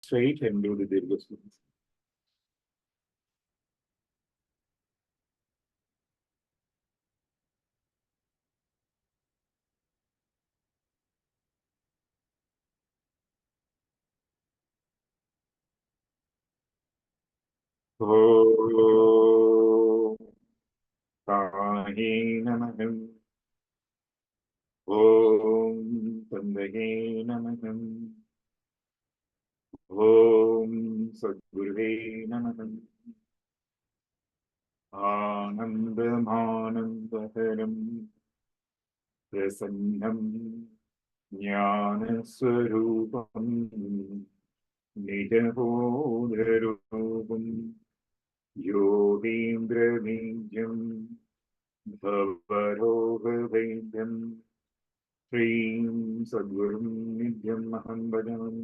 straight and do the Dirgha Sutta. Om Tahe Namaha. Om Tandahe Namaha. Om Sadgurve Namaha. Anandamanandaharam Prasannam Jnanaswarupam Nijabodarupam Yogendravijam Bhavarogavedam Srim Sadgurum Nidyam Aham Bhajam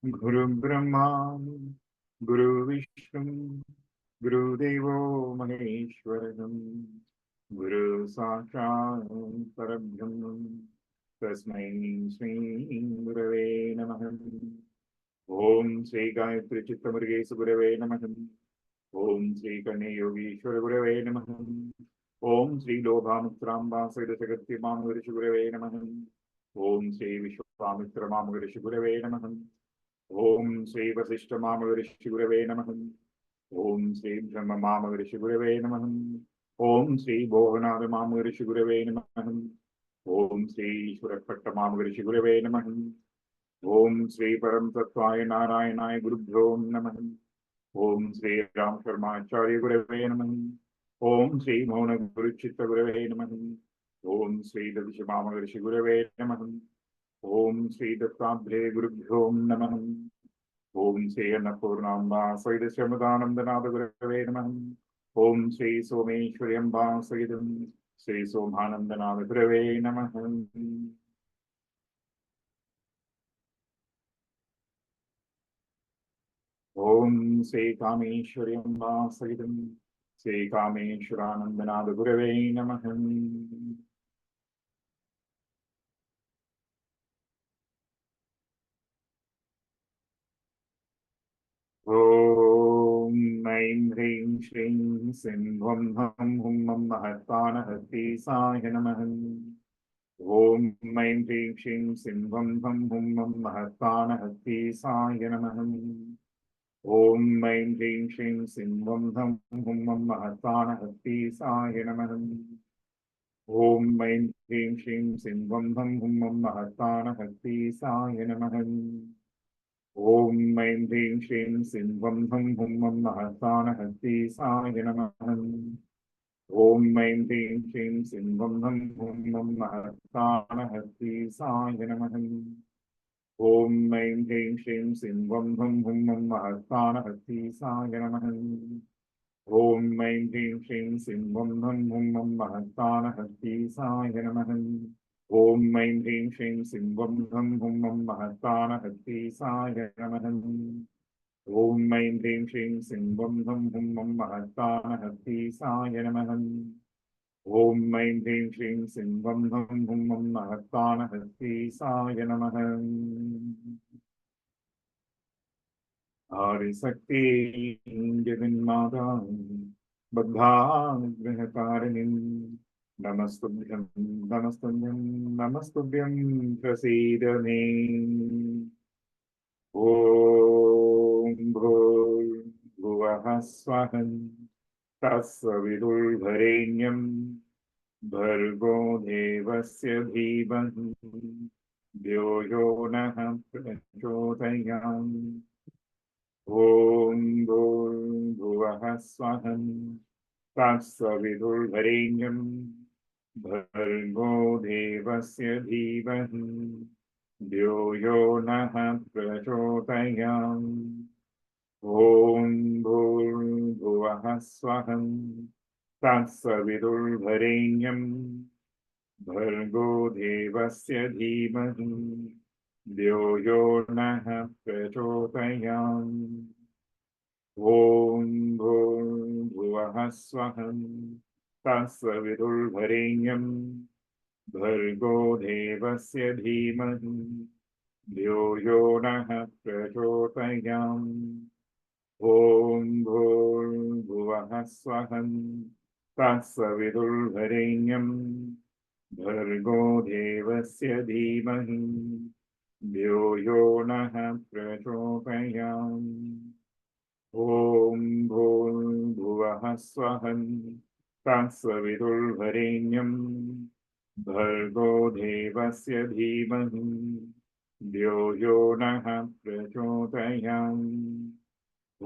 Guru Brahma Guru Vishnu Guru Devo Maheshwaram Guru Sakshat Parabrahman Tasmai Shri Gurave Namaha. Om Sri Gayatri Chittamarge Gurave Namaha. Om Sri Kanye Yogeshwara Gurave Namaha. Om Sri Lobhamutram Saida Sagati Mamurishi Gurave Namaha. Om Sri Vishwamitra Mamurishi Gurave Namaha. Om Sri Vasishta Mamurishi Gurave Namaha. Om Sri Brahma Mamurishi Gurave Namaha. Om Sri Bhoganada Mamurishi Gurave Namaha. Om Sri Ishwarapatta Mamurishi Gurave Namaha. Om Sri Param Tattvaya Narayanaaya Gurubhyo Namaha. Om Sri Ram Sharma Acharya Gurave Namaha. Om Sri Mona Guru Chitta Gurave Namaha. Om Sri Dadishamama Gurishi Gurave Namaha. Om Sri Dattabhre Gurubhyo Namaha. Om Sri Annapurnamba Saida Shamadanandanada Gurave Namaha. Om Sri Someshwari Amba Saidam Sri Somhanandanada Gurave Namaha. Om Sri Kameshwari Amba Saidam Sri Kameshwaranandanada Gurave Namaha. Om Aim Hrim Shrim Simham Ham Hum Mahatana Hati Saya Namaha. Om Aim Hrim Shrim Simham Ham Hum Mahatana Hati Saya Namaha. Om Aim Hrim Shrim Simham Ham Hum Mahatana Hati Saya Namaha. Om Aim Hrim Shrim Simham Ham Hum Mahatana Hati Saya Namaha. Om Aim Hrim Shrim Simham Ham Hum Mahatana Hati Saya Namaha. Om Aim Hrim Shrim Simham Ham Hum Mahatana Hati Saya Namaha. Om Aim Hrim Shrim Simham Ham Hum Mahatana Hati Saya Namaha. Om Aim Hrim Shrim Simham Ham Hum Mahatana Hati Saya Namaha. Om Aim Hrim Shrim Simham Ham Hum Mahatana Hati Saya Namaha. Om Aim Hrim Shrim Simham Ham Hum Mahatana Hati Saya Namaha. Om Aim Hrim Shrim Simham Ham Hum Mahatana Hati Saya Namaha. Adi Sakti Jaganmata Badhagrahakarinim Namastubhyam Namastubhyam Namastubhyam Prasidane. Om Bhurvuvah Swaham Tassavitulvarenyam Bhargo Devasya Dhimahi Dhyo Yo Naha Prachodayam. Om Bhurvuvah Swaham Tassavitulvarenyam Bhargo Devasya Dhimahi Dhyo Yo Naha Prachodayam. Om Bhurvuvah Swaham Tatsavitulvarenyam Bhargo Devasya Dhimahi Dhyo Yo Naha Prachodayam. Om Bhurvuvah Swaham Tatsavitulvarenyam Bhargo Devasya Dhimahi धियो यो नः प्रचोदयाम् ॐ भूर्भुवः स्वः तत्सवितुर्वरेण्यम् भर्गो देवस्य धीमहि धियो यो नः प्रचोदयाम् ॐ भूर्भुवः स्वः तत्सवितुर्वरेण्यम् भर्गो देवस्य धीमहि धियो यो नः प्रचोदयाम्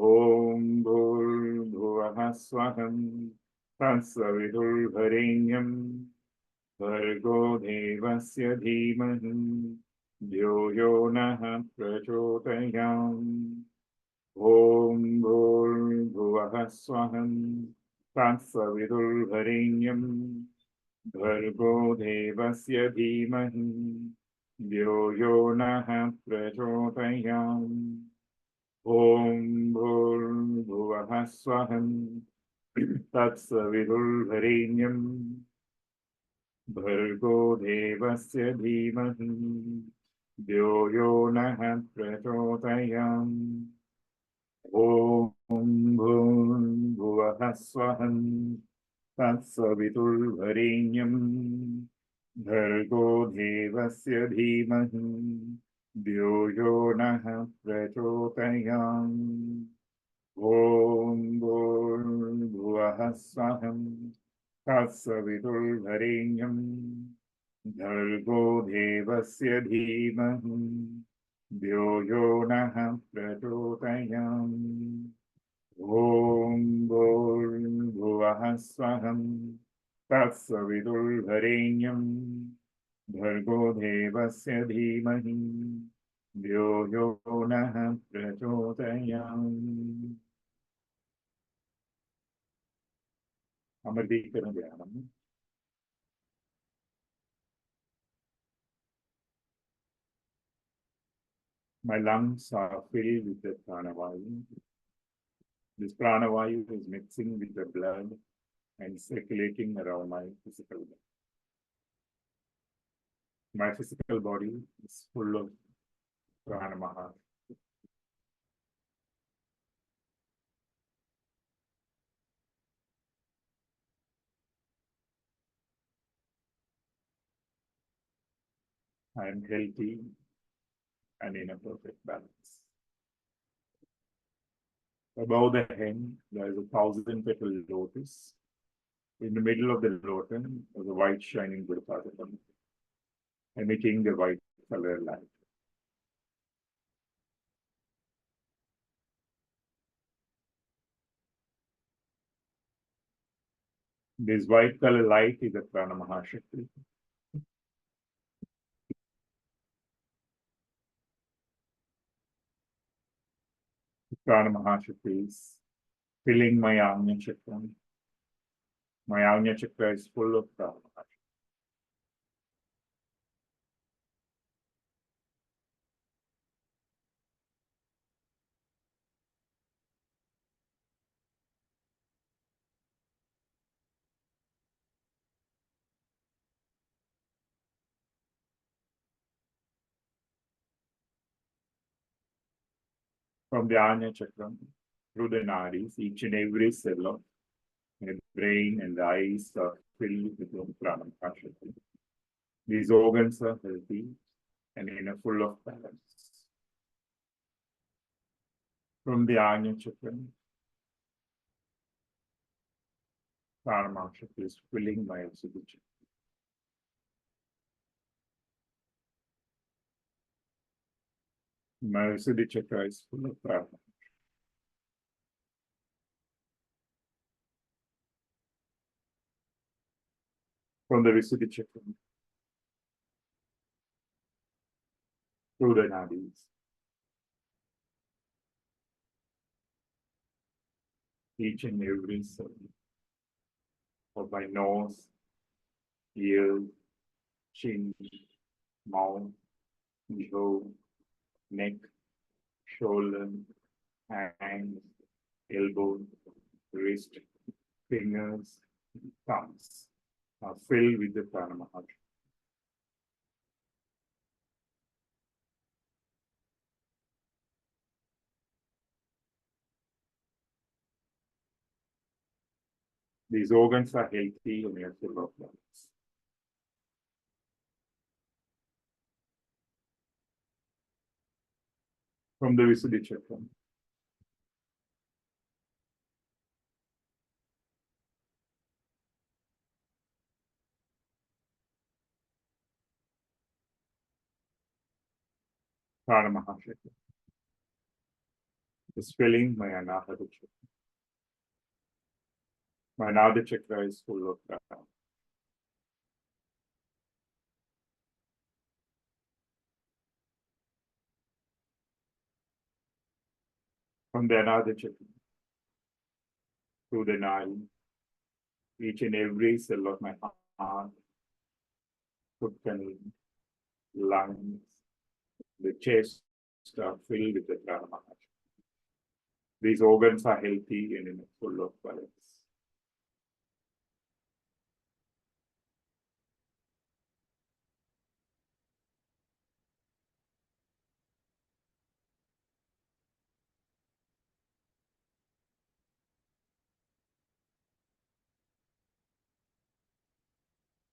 ॐ भूर्भुवः स्वः तत्सवितुर्वरेण्यम् भर्गो देवस्य धीमहि धियो यो नः प्रचोदयाम् ॐ भूर्भुवः स्वः तत्सवितुर्वरेण्यम् भर्गो देवस्य धीमहि धियो यो नः प्रचोदयाम् ॐ भूर्भुवः स्वः तत्सवितुर्वरेण्यम् भर्गो देवस्य धीमहि धियो यो नः प्रचोदयाम् ॐ भूर्भुवः स्वः तत्सवितुर्वरेण्यम् भर्गो देवस्य धीमहि धियो यो नः प्रचोदयाम् ॐ भूर्भुवः स्वः तत्सवितुर्वरेण्यम् भर्गो देवस्य धीमहि धियो यो नः प्रचोदयाम् ॐ भूर्भुवः स्वः तत्सवितुर्वरेण्यम् भर्गो देवस्य धीमहि धियो यो नः प्रचोदयाम् अमृतीकरण ध्यानम् My lungs are filled with the pranavayu. This pranavayu is mixing with the blood and circulating around my physical body. My physical body is full of pranamaha. I am healthy and in a perfect balance. Above the head, there is a 1,000-petal lotus. In the middle of the lotus, is a white shining Buddha, emitting the white color light. This white color light is a Prana Mahashakti. Prana Mahashakti is filling my Agnya Chakra. My Agnya Chakra is full of Prana Mahashakti. From the Agnya Chakra through the nadis, each and every cell of the brain and the eyes are filled with the Prana Mahashakti. These organs are healthy and in a full of balance. From the Agnya Chakra, Prana Mahashakti is filling my Siddhi Chakra. My Siddhi Chakra is full of Prana. From the Visuddhi Chakra through the nadis, each and every cell of my nose, ears, chin, mouth, jaw, neck, shoulder, hands, elbow, wrist, fingers, thumbs are filled with the Prana Mahashakti. These organs are healthy and are full of balance. From the Visuddhi Chakra, Prana Mahachakra is filling my Anahata Chakra. My Anahata Chakra is full of prana. From the Anahata Chakra to the Nile, each and every cell of my heart, foot canal, lungs, the chest are filled with the Prana Mahachakra. These organs are healthy and full of balance.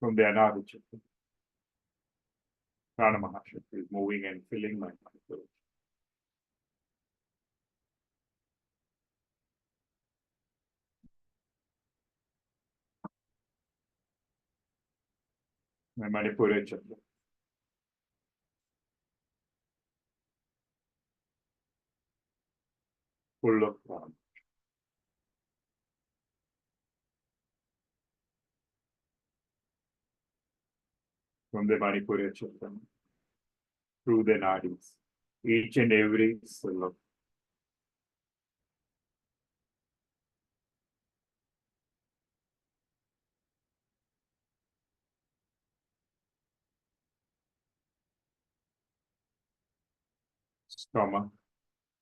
From the Anahata Chakra, Prana Mahachakra is moving and filling my heart. My Manipura Chakra, full of prana. From the Manipura Chakra through the nadis, each and every cell of stomach,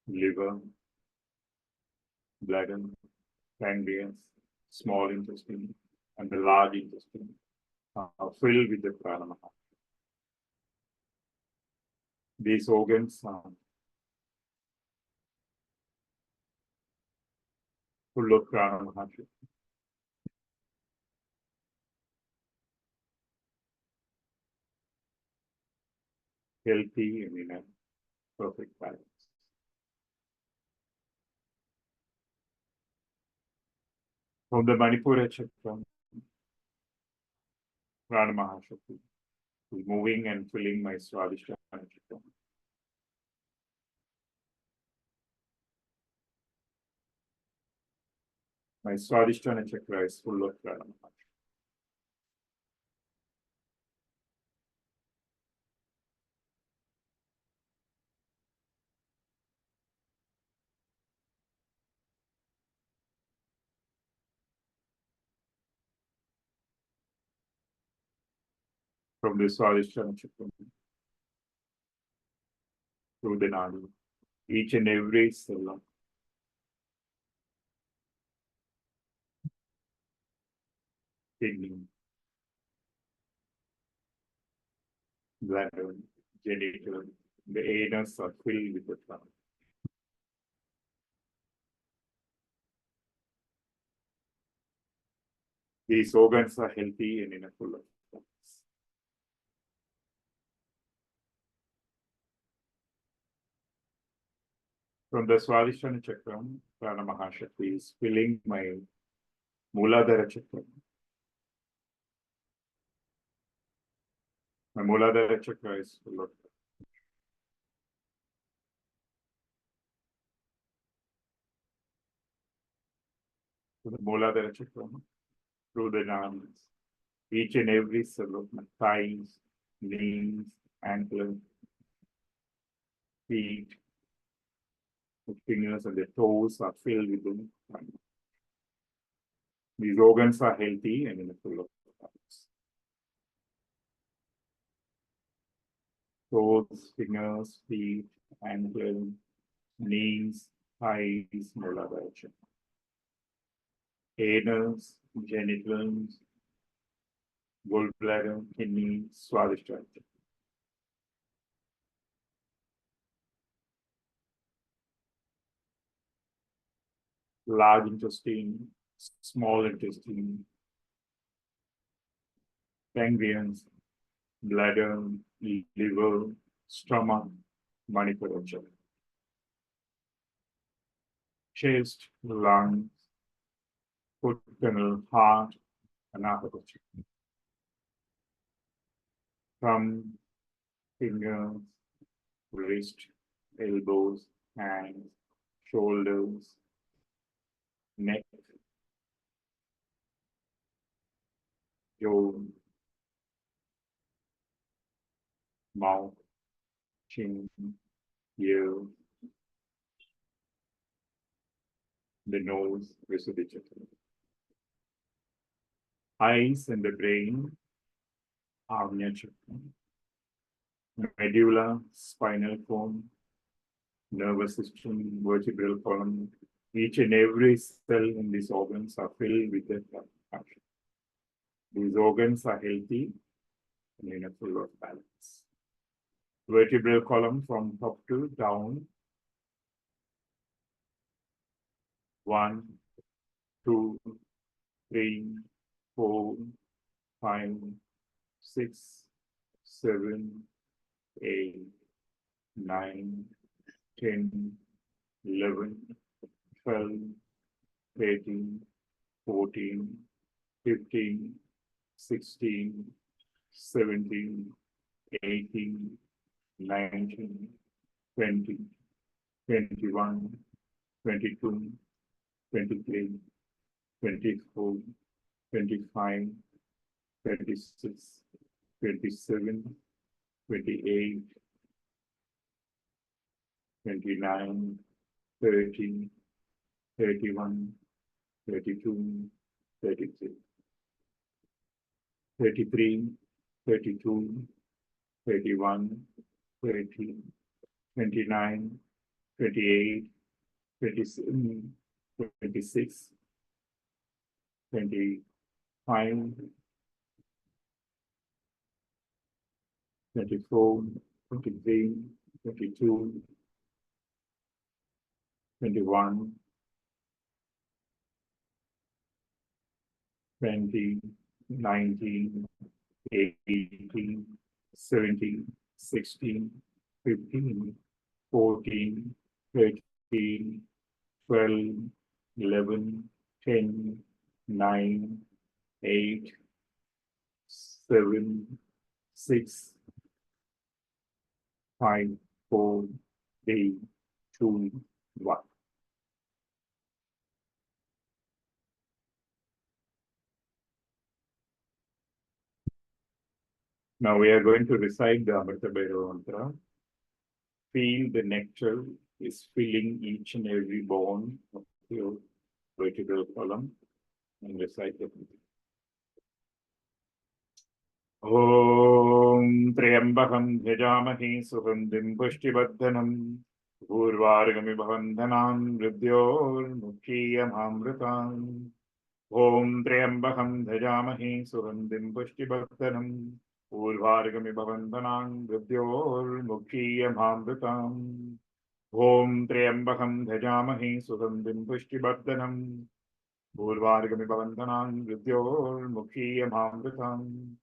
liver, bladder, pancreas, small intestine, and the large intestine are filled with the prana mahachakra. These organs are full of prana mahachakra, healthy and in a perfect balance. From the Manipura Chakra, prana mahachakra is moving and filling my Swadhisthana Chakra. My Swadhisthana Chakra is full of prana mahachakra. From the Swadhisthana Chakra through the nadi, each and every cell of kidney, bladder, genital, the anus are filled with the prana. These organs are healthy and in a full of balance. From the Swadhisthana Chakra, Prana Mahashakti is filling my Mooladhara Chakra. My Mooladhara Chakra is full of the Mooladhara Chakra through the arms, each and every cell of my thighs, knees, ankles, feet, the fingers and the toes are filled with the prana. These organs are healthy and in a full of balance. Toes, fingers, feet, ankles, knees, thighs, Mooladhara Chakra. Anus, genitals, gallbladder, kidney, Swadhisthana Chakra. Large intestine, small intestine, pancreas, bladder, liver, stomach, Manipura, chest, lungs, foot canal, heart, Anahata, thumb, fingers, wrist, elbows, hands, shoulders, neck, jaw, mouth, chin, ear, the nose, Visuddhicetta. Eyes and the brain, Agnya Chakra. Medulla, spinal column, nervous system, vertebral column. Each and every cell in these organs are filled with the function. These organs are healthy and in a full of balance. Vertebral column from top to down. 1, 2, 3, 4, 5, 6, 7, 8, 9, 10, 11, 12, 13, 14, 15, 16, 17, 18, 19, 20, 21, 22, 23, 24, 25, 26, 27, 28, 29, 30, 31, 32, 33, 33, 32, 31, 30, 29, 28, 27, 26, 25, 24, 23, 22, 21, 20, 19, 18, 17, 16, 15, 14, 13, 12, 11, 10, 9, 8, 7, 6, 5, 4, 3, 2, 1. Now we are going to recite the Amrita Bhairava mantra. Feel the nectar is filling each and every bone of your vertebral column and recite the mantra. Om Triambakam Yajamahe Sugandhim Pushtivardanam Urvargami Bhavandanam Vridyor Mukhiyam Amritam. Om Triambakam Yajamahe Sugandhim Pushtivardanam Urvargami Bhavandanam Vridyor Mukhiyam Amritam. Om Triambakam Yajamahe Sugandhim Pushtivardanam Urvargami Bhavandanam Vridyor Mukhiyam Amritam.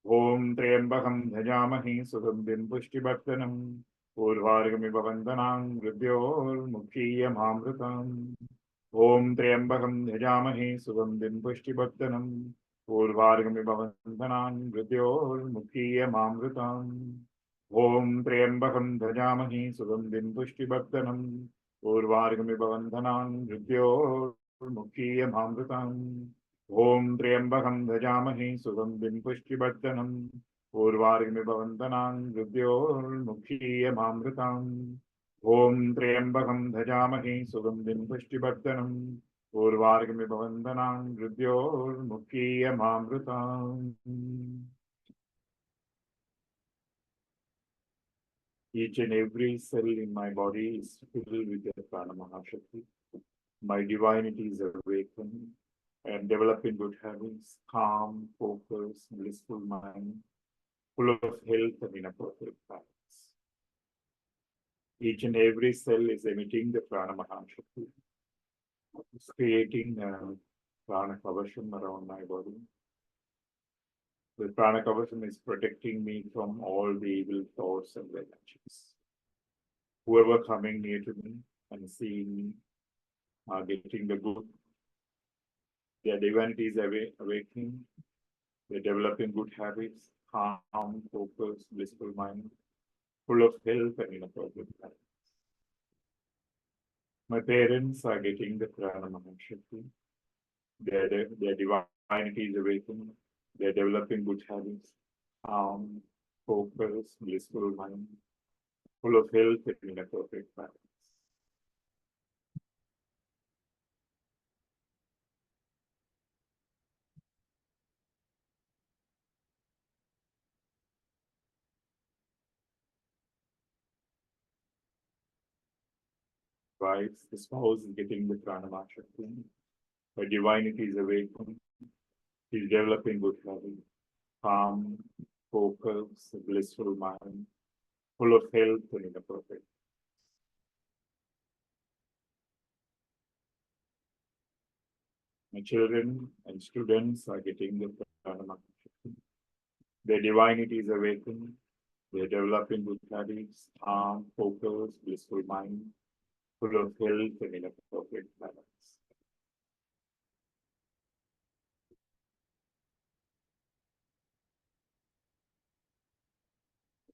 Om Triambakam Yajamahe Sugandhim Pushtivardanam Urvargami Bhavandanam Vridyor Mukhiyam Amritam. Om Triambakam Yajamahe Sugandhim Pushtivardanam Urvargami Bhavandanam Vridyor Mukhiyam Amritam. Om Triambakam Yajamahe Sugandhim Pushtivardanam Urvargami Bhavandanam Vridyor Mukhiyam Amritam. Om Triambakam Yajamahe Sugandhim Pushtivardanam Urvargami Bhavandanam Vridyor Mukhiyam Amritam. Om Triambakam Yajamahe Sugandhim Pushtivardanam Urvargami Bhavandanam Vridyor Mukhiyam Amritam. Each and every cell in my body is filled with the Prana Mahashakti. My divinity is awakened and developing good habits, calm, focus, blissful mind, full of health and in a perfect balance. Each and every cell is emitting the Prana Mahashakti. It's creating prana kavasham around my body. The prana kavasham is protecting me from all the evil thoughts and energies. Whoever coming near to me and seeing me are getting the good. Their divinity is awakening. They're developing good habits, calm, focus, blissful mind, full of health and in a perfect balance. My parents are getting the prana mahashakti. Their divinity is awakening. They're developing good habits, calm, focus, blissful mind, full of health and in a perfect balance. Right? The spouse is getting the prana mahashakti. Her divinity is awakening. She's developing good habits, calm, focus, blissful mind, full of health and in a perfect. My children and students are getting the prana. Their divinity is awakening. They're developing good habits, calm, focus, blissful mind, full of health and in a perfect balance.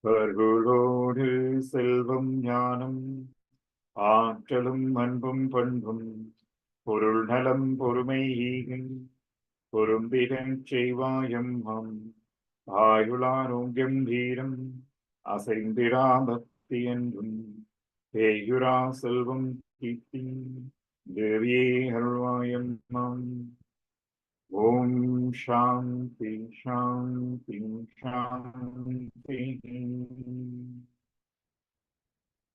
Parvulode selvam jnanam, ஆற்றலும் அன்பும் பண்பும் பொருள் நலம் பொறுமையும் பொரும்பிடச் செய்வாயம்மாம் ஆயுளாரோக்கியம் வீரம் அசைந்திடா பக்தி என்றும் தேயுரா செல்வம் கீர்த்தி தேவியே அருள்வாயம்மாம். ஓம் சாந்தி சாந்தி சாந்தி.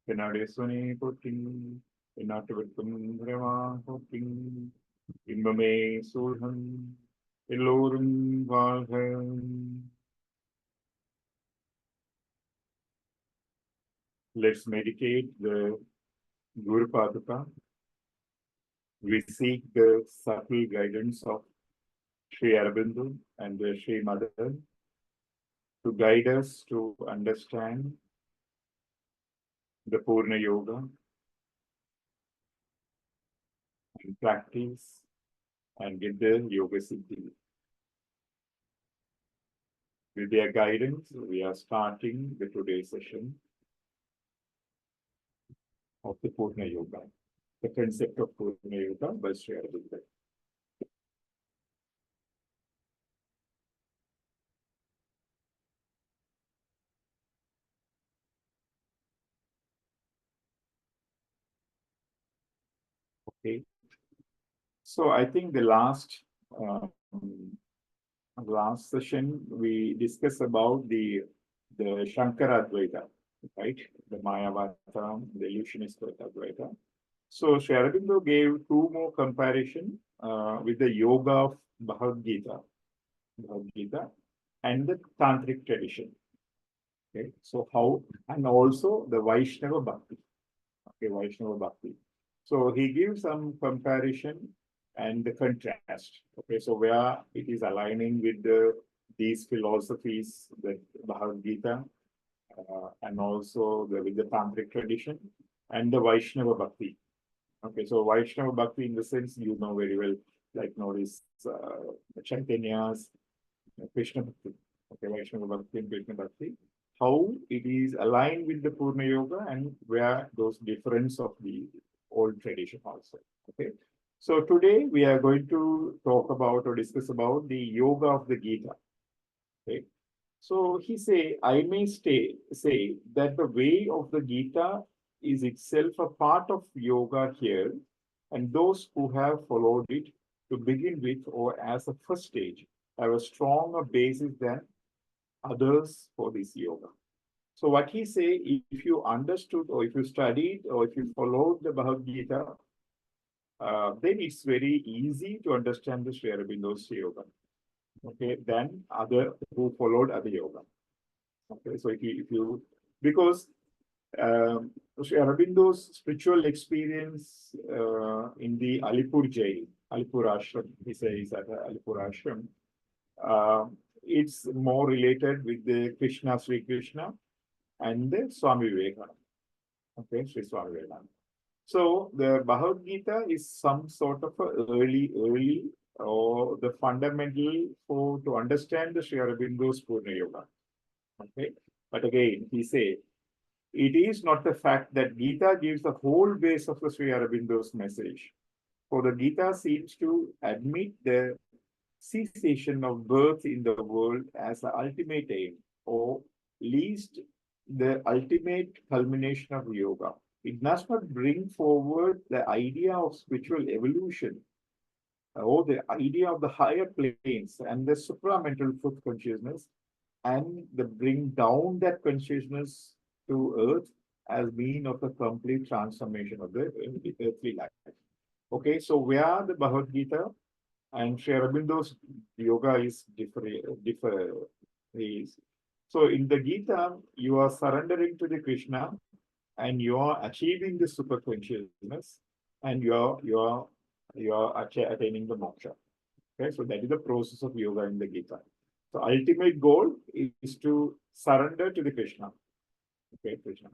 தென்னாடேஸ்வனே போற்றி, தென்னாட்டுவிற்கும் இறைவா போற்றி, இன்பமே சூழம் எல்லோரும் வாழ்க. Let's meditate the Guru Paduka. We seek the subtle guidance of Sri Aurobindo and the Sri Mother to guide us to understand the Purna Yoga and practice and get the Yoga Siddhi. With their guidance, we are starting the today's session of the Purna Yoga, the concept of Purna Yoga by Sri Aurobindo. Okay. So I think the last session we discussed about the Shankara Advaita, right? The Mayavata, the illusionist Advaita. So Sri Aurobindo gave two more comparison with the yoga of Bhagavad Gita and the Tantric tradition. Okay, so how, and also the Vaishnava Bhakti. Okay, Vaishnava Bhakti. So he gives some comparison and the contrast. Okay, so where it is aligning with these philosophies, the Bhagavad Gita, and also with the Tantric tradition and the Vaishnava Bhakti. Okay, so Vaishnava Bhakti in the sense you know very well, like notice Chaitanya's Krishna Bhakti. Okay, Vaishnava Bhakti and Krishna Bhakti. How it is aligned with the Purna Yoga and where those difference of the old tradition also. Okay, so today we are going to talk about or discuss about the yoga of the Gita. Okay, so he say, I may say that the way of the Gita is itself a part of yoga here, and those who have followed it to begin with or as a first stage have a stronger basis than others for this yoga. So what he say, if you understood or if you studied or if you followed the Bhagavad Gita, then it's very easy to understand the Sri Aurobindo's yoga. Okay, than other who followed other yoga. Okay, so if you because Sri Aurobindo's spiritual experience in the Alipur jail, Alipur Ashram, he says at Alipur Ashram. It's more related with the Krishna, Sri Krishna, and the Swami Vivekananda. Okay, Sri Swami Vivekananda. So the Bhagavad Gita is some sort of a early, or the fundamental for to understand the Sri Aurobindo's Purna Yoga. Okay, but again, he said it is not the fact that Gita gives the whole base of the Sri Aurobindo's message. For the Gita seems to admit the cessation of birth in the world as the ultimate aim, or least the ultimate culmination of yoga. It does not bring forward the idea of spiritual evolution or the idea of the higher planes and the supramental truth consciousness, and the bring down that consciousness to earth as mean of the complete transformation of the earthly life. Okay, so where the Bhagavad Gita and Sri Aurobindo's yoga is is. So in the Gita, you are surrendering to the Krishna and you are achieving the super consciousness, and you are attaining the moksha. Okay, so that is the process of yoga in the Gita. So ultimate goal is to surrender to the Krishna. Okay, Krishna.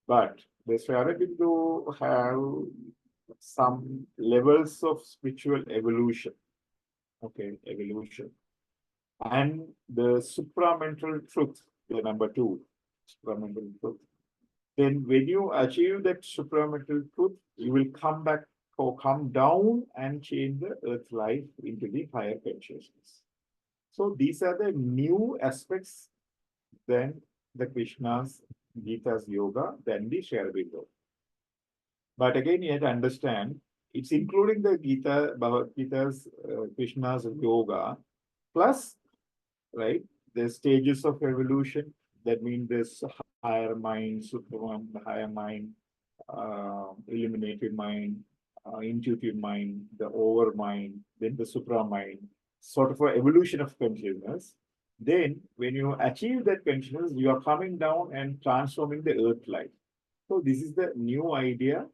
But the Sri Aurobindo have some levels of spiritual evolution. Okay, evolution. And the supramental truth, the number two, supramental truth. Then when you achieve that supramental truth, you will come back or come down and change the earth life into the higher consciousness. So these are the new aspects than the Krishna's Gita's yoga than the Sri Aurobindo. But again, you have to understand, it's including the Gita, Bhagavad Gita's, Krishna's yoga, plus, right, the stages of evolution. That means this higher mind, superman, the higher mind, illuminated mind, intuitive mind, the over mind, then the supra mind, sort of an evolution of consciousness. Then, when you achieve that consciousness, you are coming down and transforming the earth life. So, this is the new idea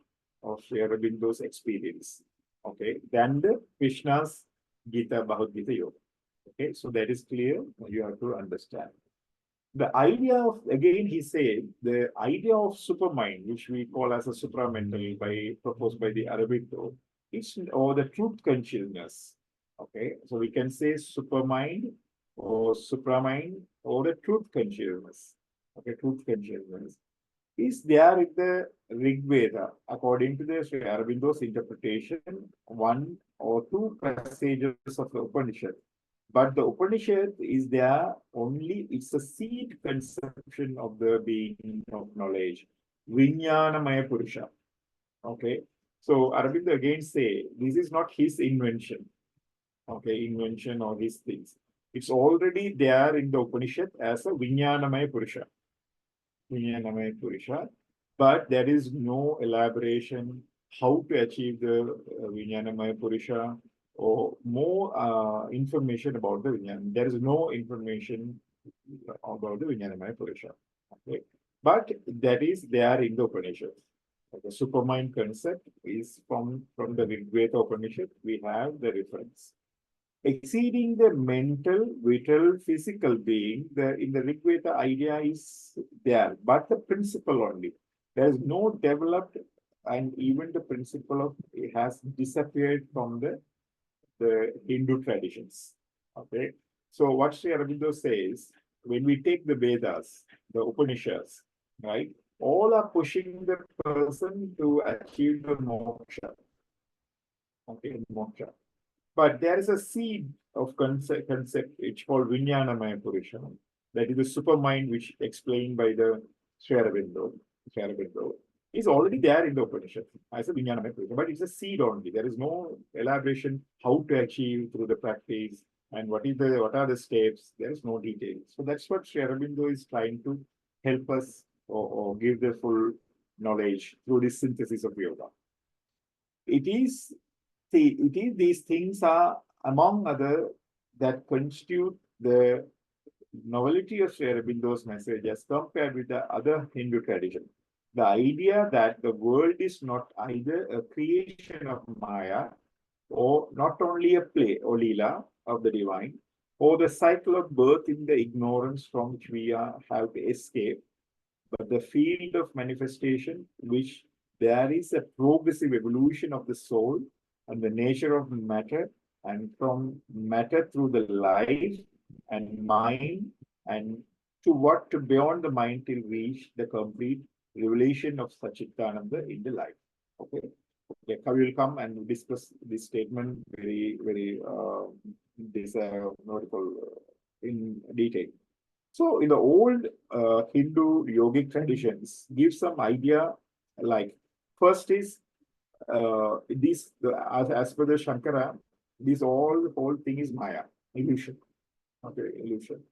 of Sri Aurobindo's experience. Okay, than the Krishna's Gita, Bhagavad Gita Yoga. Okay, so that is clear. You have to understand. The idea of, again, he said, the idea of supermind, which we call as a supramental proposed by the Aurobindo, is or the truth consciousness. Okay, so we can say supermind or supramind or the truth consciousness. Okay, truth consciousness is there in the Rig Veda, according to the Sri Aurobindo's interpretation, one or two passages of the Upanishad. But the Upanishad is there only, it's a seed conception of the being of knowledge. Vinyanamaya Purusha. Okay. So Aurobindo again say, this is not his invention. Okay, invention or his things. It's already there in the Upanishad as a Vinyanamaya Purusha. Vinyanamaya Purusha. But there is no elaboration how to achieve the Vinyanamaya Purusha, or more information about the Vinyan. There is no information about the Vinyanamaya Purusha. Okay. But that is there in the Upanishad. The supermind concept is from the Rig Veda Upanishad. We have the reference. Exceeding the mental, vital, physical being, in the Rig Veda idea is there, but the principle only. There is no developed, and even the principle of it has disappeared from the Hindu traditions. Okay. So what Sri Aurobindo says, when we take the Vedas, the Upanishads, right, all are pushing the person to achieve the moksha. Okay, moksha. But there is a seed of concept it's called Vinyanamaya Purusha. That is the supermind which explained by the Sri Aurobindo. Is already there in the Upanishad as a Vinyanamaya Purusha, but it's a seed only. There is no elaboration how to achieve through the practice and what are the steps. There is no detail. So that's what Sri Aurobindo is trying to help us or give the full knowledge through this synthesis of yoga. These things are among other that constitute the novelty of Sri Aurobindo's message as compared with the other Hindu tradition. The idea that the world is not either a creation of Maya or not only a play or lila of the divine, or the cycle of birth in the ignorance from which we have to escape, but the field of manifestation, which there is a progressive evolution of the soul and the nature of matter, and from matter through the life and mind, and to what to beyond the mind till reach the complete revelation of Satchitananda in the life. Okay. Okay, we will come and discuss this statement very this what you call, in detail. So in the old Hindu yogic traditions, give some idea like first is as per the Shankara, this whole thing is Maya, illusion. Okay, illusion.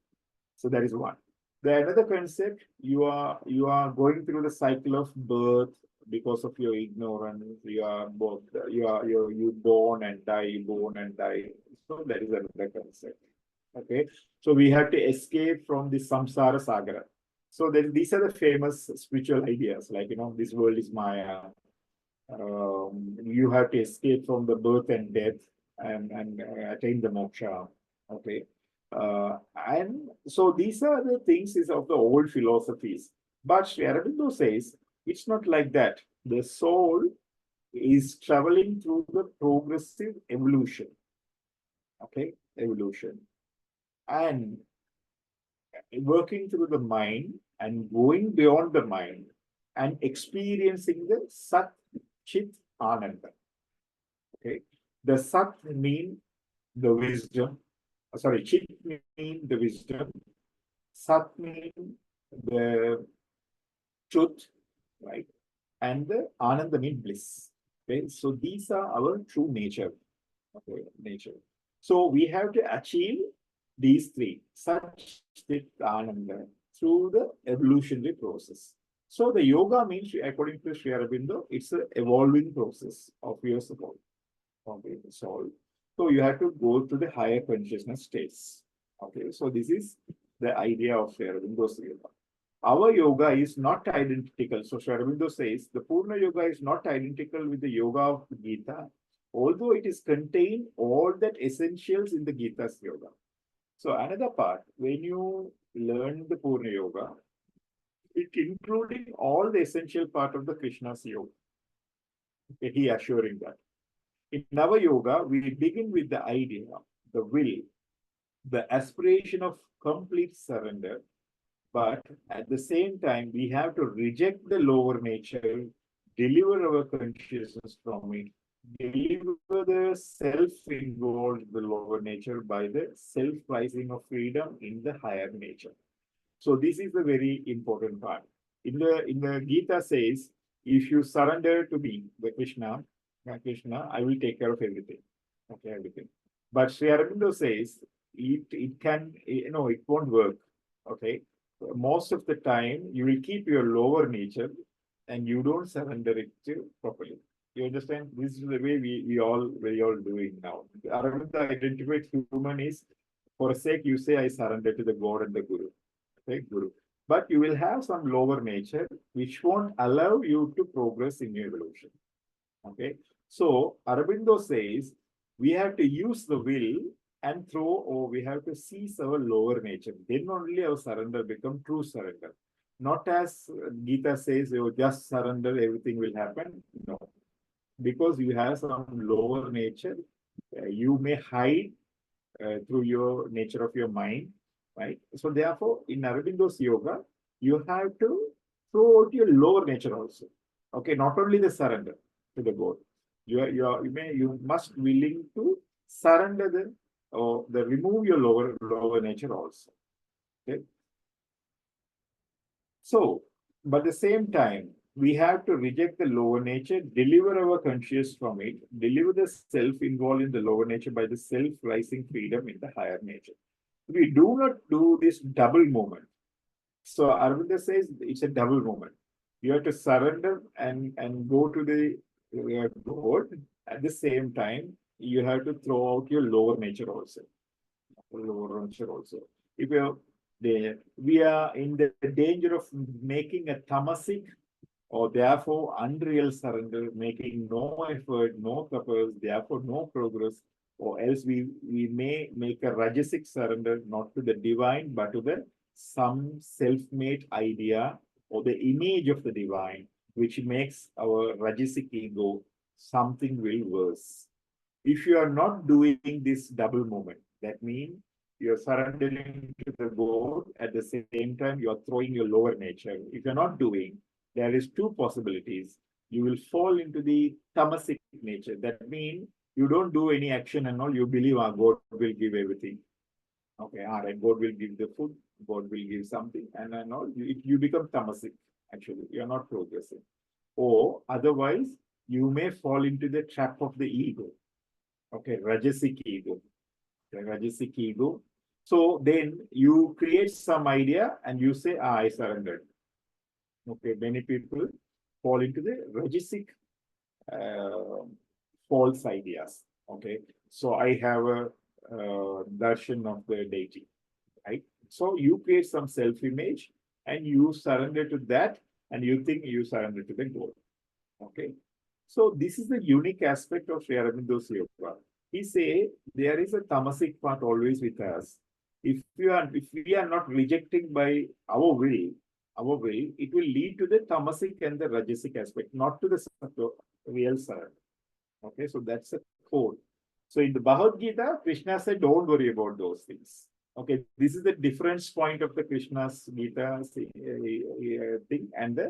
So that is one. The another concept, you are going through the cycle of birth because of your ignorance. You are both you born and die, born and die. So that is another concept. Okay, so we have to escape from the samsara sagar. So these are the famous spiritual ideas, like this world is Maya. You have to escape from the birth and death and attain the moksha. Okay, and so these are the things is of the old philosophies. But Sri Aurobindo says it's not like that. The soul is traveling through the progressive evolution. Okay, evolution, and working through the mind and going beyond the mind and experiencing the Sat Chit Ananda. Okay, the Sat mean the wisdom. Sorry, Chit mean the wisdom. Sat mean the truth, right? And the Ananda mean bliss. Okay, so these are our true nature. Okay, nature. So we have to achieve these three, such Ananda, through the evolutionary process. So the yoga means, according to Sri Aurobindo, it's an evolving process of your soul. Okay, soul. So you have to go to the higher consciousness states. Okay, so this is the idea of Sri Aurobindo's yoga. Our yoga is not identical. So Sri Aurobindo says the Purna yoga is not identical with the yoga of Gita, although it is contained all that essentials in the Gita's yoga. So another part, when you learn the Purna yoga, it including all the essential part of the Krishna's yoga. Okay, he assuring that. In our yoga, we begin with the idea, the will, the aspiration of complete surrender. But at the same time, we have to reject the lower nature, deliver our consciousness from it, deliver the self involved the lower nature by the self pricing of freedom in the higher nature. So this is the very important part. In the Gita says, if you surrender to me, the Krishna, I will take care of everything. Okay, everything. But Sri Aurobindo says it can, it won't work. Okay. Most of the time you will keep your lower nature and you don't surrender it to properly. You understand? This is the way we all doing now. Aravinda identified human is, for a sake you say I surrender to the God and the Guru. Okay, Guru. But you will have some lower nature which won't allow you to progress in your evolution. Okay. So Aurobindo says we have to use the will and throw, or we have to seize our lower nature. Then only our surrender become true surrender. Not as Gita says, you just surrender, everything will happen. No. Because you have some lower nature, you may hide through your nature of your mind, right? So therefore, in Aurobindo's yoga, you have to throw out your lower nature also. Okay, not only the surrender to the God. You must willing to surrender the remove your lower nature also. Okay. So, but at the same time, we have to reject the lower nature, deliver our conscious from it, deliver the self involved in the lower nature by the self-rising freedom in the higher nature. We do not do this double movement. So Aurobindo says it's a double movement. You have to surrender and go to the God. At the same time, you have to throw out your lower nature also. Lower nature also. If we are in the danger of making a tamasic or therefore unreal surrender, making no effort, no purpose, therefore no progress, or else we may make a rajasic surrender not to the divine but to the some self-made idea or the image of the divine, which makes our rajasic ego something will worse. If you are not doing this double movement, that means you're surrendering to the God at the same time you are throwing your lower nature. If you're not doing, there is two possibilities. You will fall into the tamasic nature. That means you don't do any action and all. You believe our God will give everything. Okay, all right. God will give the food. God will give something, and all. You become tamasic. Actually, you are not progressing. Or otherwise, you may fall into the trap of the ego. Okay, rajasic ego. The rajasic ego. So then you create some idea and you say, I surrendered. Okay, many people fall into the rajasic uh, false ideas. Okay, so I have a darshan of the deity, right? So you create some self-image and you surrender to that, and you think you surrender to the goal. Okay, so this is the unique aspect of Sri Aurobindo's yoga. He say there is a tamasic part always with us. If we are not rejecting by our will, it will lead to the tamasic and the rajasic aspect, not to the real surrender. Okay, so that's a code. So in the Bhagavad Gita, Krishna said, don't worry about those things. Okay, this is the difference point of the Krishna's Gita thing and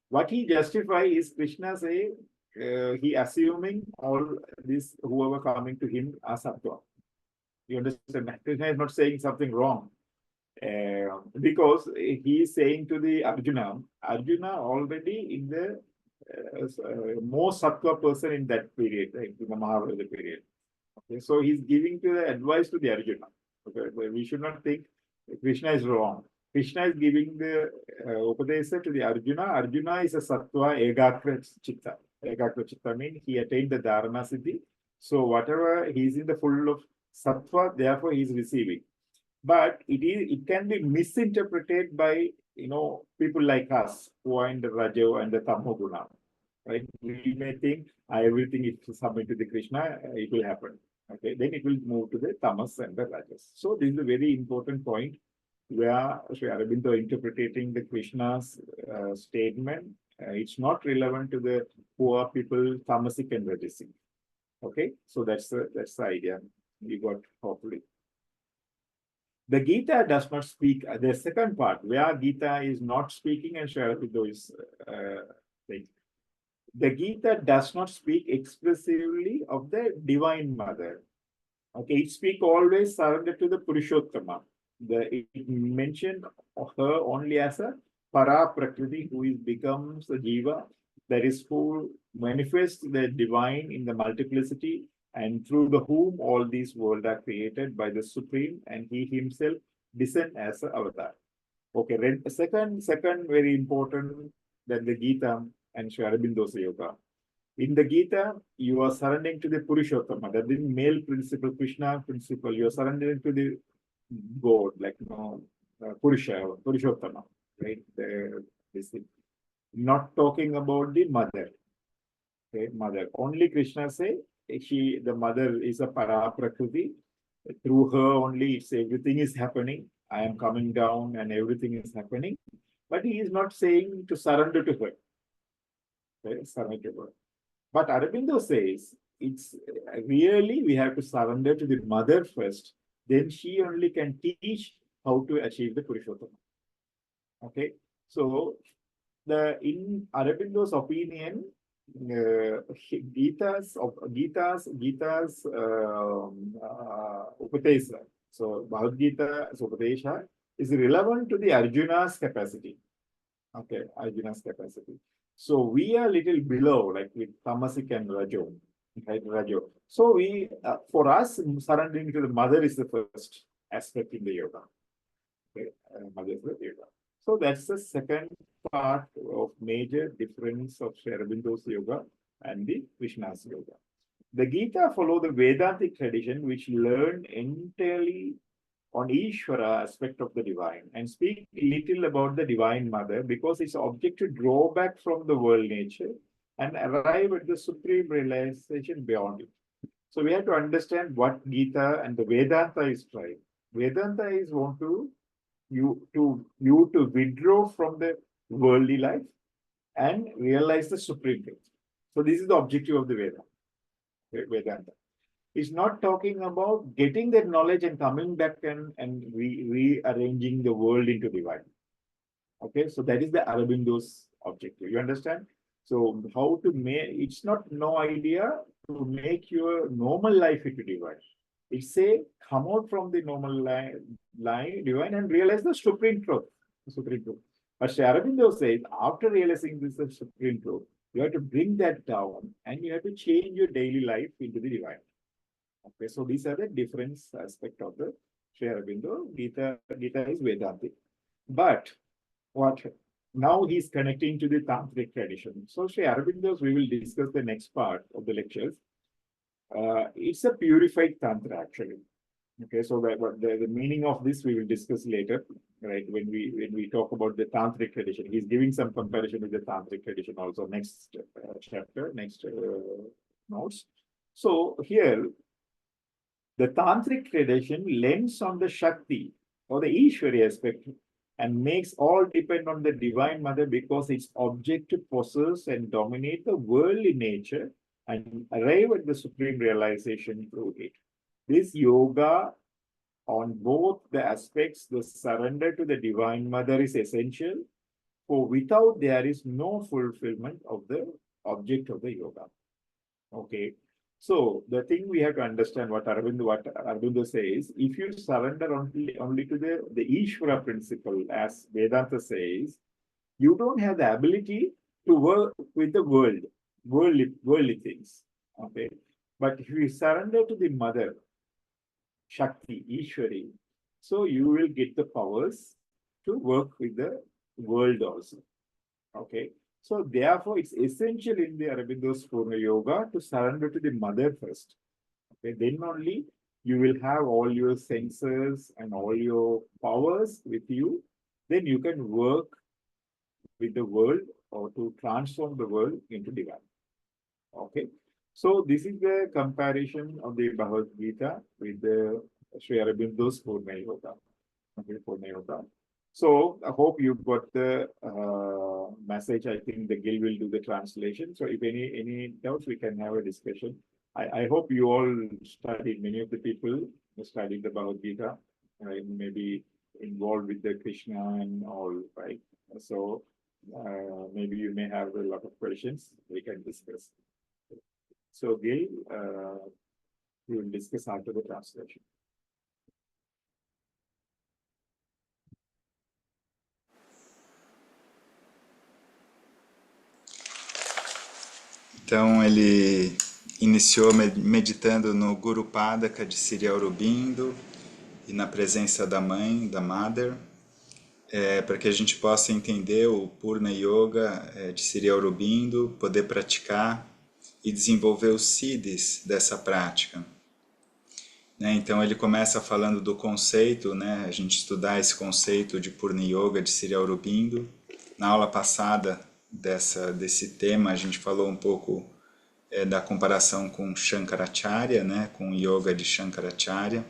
what he justify is Krishna say he assuming all this whoever coming to him as sattva. You understand? Krishna is not saying something wrong. Because he is saying to the Arjuna already in the most sattva person in that period, like in the Mahabharata period. Okay, so he's giving to the advice to the Arjuna. Okay, we should not think Krishna is wrong. Krishna is giving the Upadesa to the Arjuna. Arjuna is a sattva egatra chitta. Egatra chitta means he attained the dharana siddhi. So whatever he's in the full of sattva, therefore he is receiving. But it can be misinterpreted by people like us who are in the Rajo and the Tamo Guna. Right? We may think everything is submitted to the Krishna, it will happen. Okay, then it will move to the Tamas and the Rajas. So this is a very important point where Sri Aurobindo interpreting the Krishna's statement. It's not relevant to the poor people, Tamasic and Rajasic. Okay, so that's the idea you got hopefully. The Gita does not speak, the second part, where Gita is not speaking and Sri Aurobindo is saying. The Gita does not speak expressively of the Divine Mother. Okay, it speaks always surrender to the Purushottama. It mentioned her only as a Para Prakriti, who becomes a Jiva, that is who manifests the divine in the multiplicity, and through the whom all these worlds are created by the Supreme, and he himself descend as an avatar. Okay, second very important than the Gita and Sri Aurobindo's yoga. In the Gita, you are surrendering to the Purushottama, that is male principle, Krishna principle. You are surrendering to the God, like Purushottama, right? This thing. Not talking about the mother. Okay, mother. Only Krishna say the mother is a para prakriti. Through her only, it's everything is happening. I am coming down and everything is happening. But he is not saying to surrender to her. Okay, surrender to her. But Aurobindo says it's really we have to surrender to the mother first. Then she only can teach how to achieve the Purushottama. Okay, so in Aurobindo's opinion, Gita's Upadesa. So Bhagavad Gita's Upadesha is relevant to the Arjuna's capacity. Okay, Arjuna's capacity. So we are little below, like with Tamasic and Rajo. Right, Rajo. So for us, surrendering to the mother is the first aspect in the yoga. Okay, mother is the yoga. So that's the second part of major difference of Sri Aurobindo's yoga and the Krishna's yoga. The Gita follow the Vedantic tradition, which learned entirely on Ishvara aspect of the divine and speak little about the divine mother because its object to draw back from the world nature and arrive at the supreme realization beyond it. So we have to understand what Gita and the Vedanta is trying. Vedanta is want to you to withdraw from the worldly life and realize the supreme truth. So this is the objective of the Vedanta. It's not talking about getting that knowledge and coming back and rearranging the world into divine. Okay, so that is the Aurobindo's objective. You understand? So how to make, it's not no idea to make your normal life into divine. It's say come out from the normal line divine and realize the supreme truth. The supreme truth. But Sri Aurobindo says after realizing this supreme truth, you have to bring that down and you have to change your daily life into the divine. Okay, so these are the different aspect of the Sri Aurobindo. Gita is Vedantic. But what now he's connecting to the tantric tradition. So Sri Aurobindo's, we will discuss the next part of the lectures. It's a purified tantra actually. Okay, so the meaning of this we will discuss later, right? When we talk about the tantric tradition, he's giving some comparison with the tantric tradition also. Next chapter, next notes. So here, the tantric tradition lends on the Shakti or the Ishwari aspect and makes all depend on the divine mother because its object to possess and dominate the worldly nature and arrive at the supreme realization through it. This yoga on both the aspects, the surrender to the divine mother is essential, for without there is no fulfillment of the object of the yoga. Okay. So the thing we have to understand what Aurobindo says, if you surrender only to the Ishvara principle, as Vedanta says, you don't have the ability to work with the worldly things. Okay. But if you surrender to the mother, Shakti, Ishwari, so you will get the powers to work with the world also. Okay. So therefore, it's essential in the Aurobindo's Purna Yoga to surrender to the mother first. Okay, then only you will have all your senses and all your powers with you. Then you can work with the world or to transform the world into divine. Okay. So this is the comparison of the Bhagavad Gita with the Sri Aurobindo's Purna Yoga. Okay, Purna Yoga. So I hope you got the message. I think the Gil will do the translation. So if any doubts, we can have a discussion. I hope you all studied, many of the people studied the Bhagavad Gita, right? Maybe involved with the Krishna and all, right? So maybe you may have a lot of questions we can discuss. So Gil, we will discuss after the translation. Então ele iniciou meditando no Guru Padaka de Sri Aurobindo e na presença da mãe, da Mother, para que a gente possa entender o Purna Yoga de Sri Aurobindo, poder praticar e desenvolver os siddhis dessa prática. Então ele começa falando do conceito, a gente estudar esse conceito de Purna Yoga de Sri Aurobindo. Na aula passada desse tema a gente falou um pouco da comparação com Shankaracharya, com o Yoga de Shankaracharya.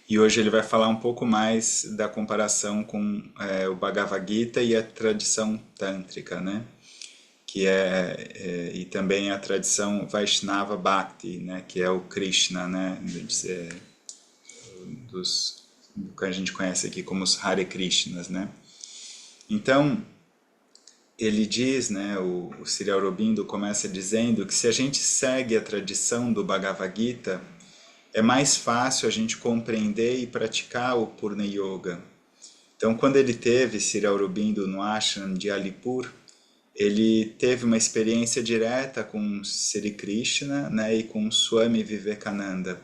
E hoje ele vai falar um pouco mais da comparação com o Bhagavad Gita e a tradição tântrica, que e também a tradição Vaishnava Bhakti, que é o Krishna, do que a gente conhece aqui como os Hare Krishnas, Então, ele diz, o Sri Aurobindo começa dizendo que se a gente segue a tradição do Bhagavad Gita, é mais fácil a gente compreender e praticar o Purna Yoga. Então, quando ele teve Sri Aurobindo no ashram de Alipur, ele teve uma experiência direta com Sri Krishna, e com Swami Vivekananda.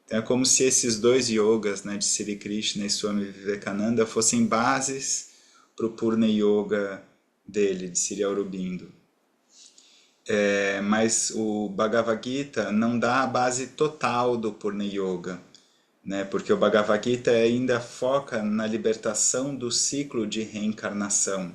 Então, é como se esses dois yogas, de Sri Krishna e Swami Vivekananda, fossem bases para o Purna Yoga dele, de Sri Aurobindo. Mas o Bhagavad Gita não dá a base total do Purna Yoga. né? Porque o Bhagavad Gita ainda foca na libertação do ciclo de reencarnação.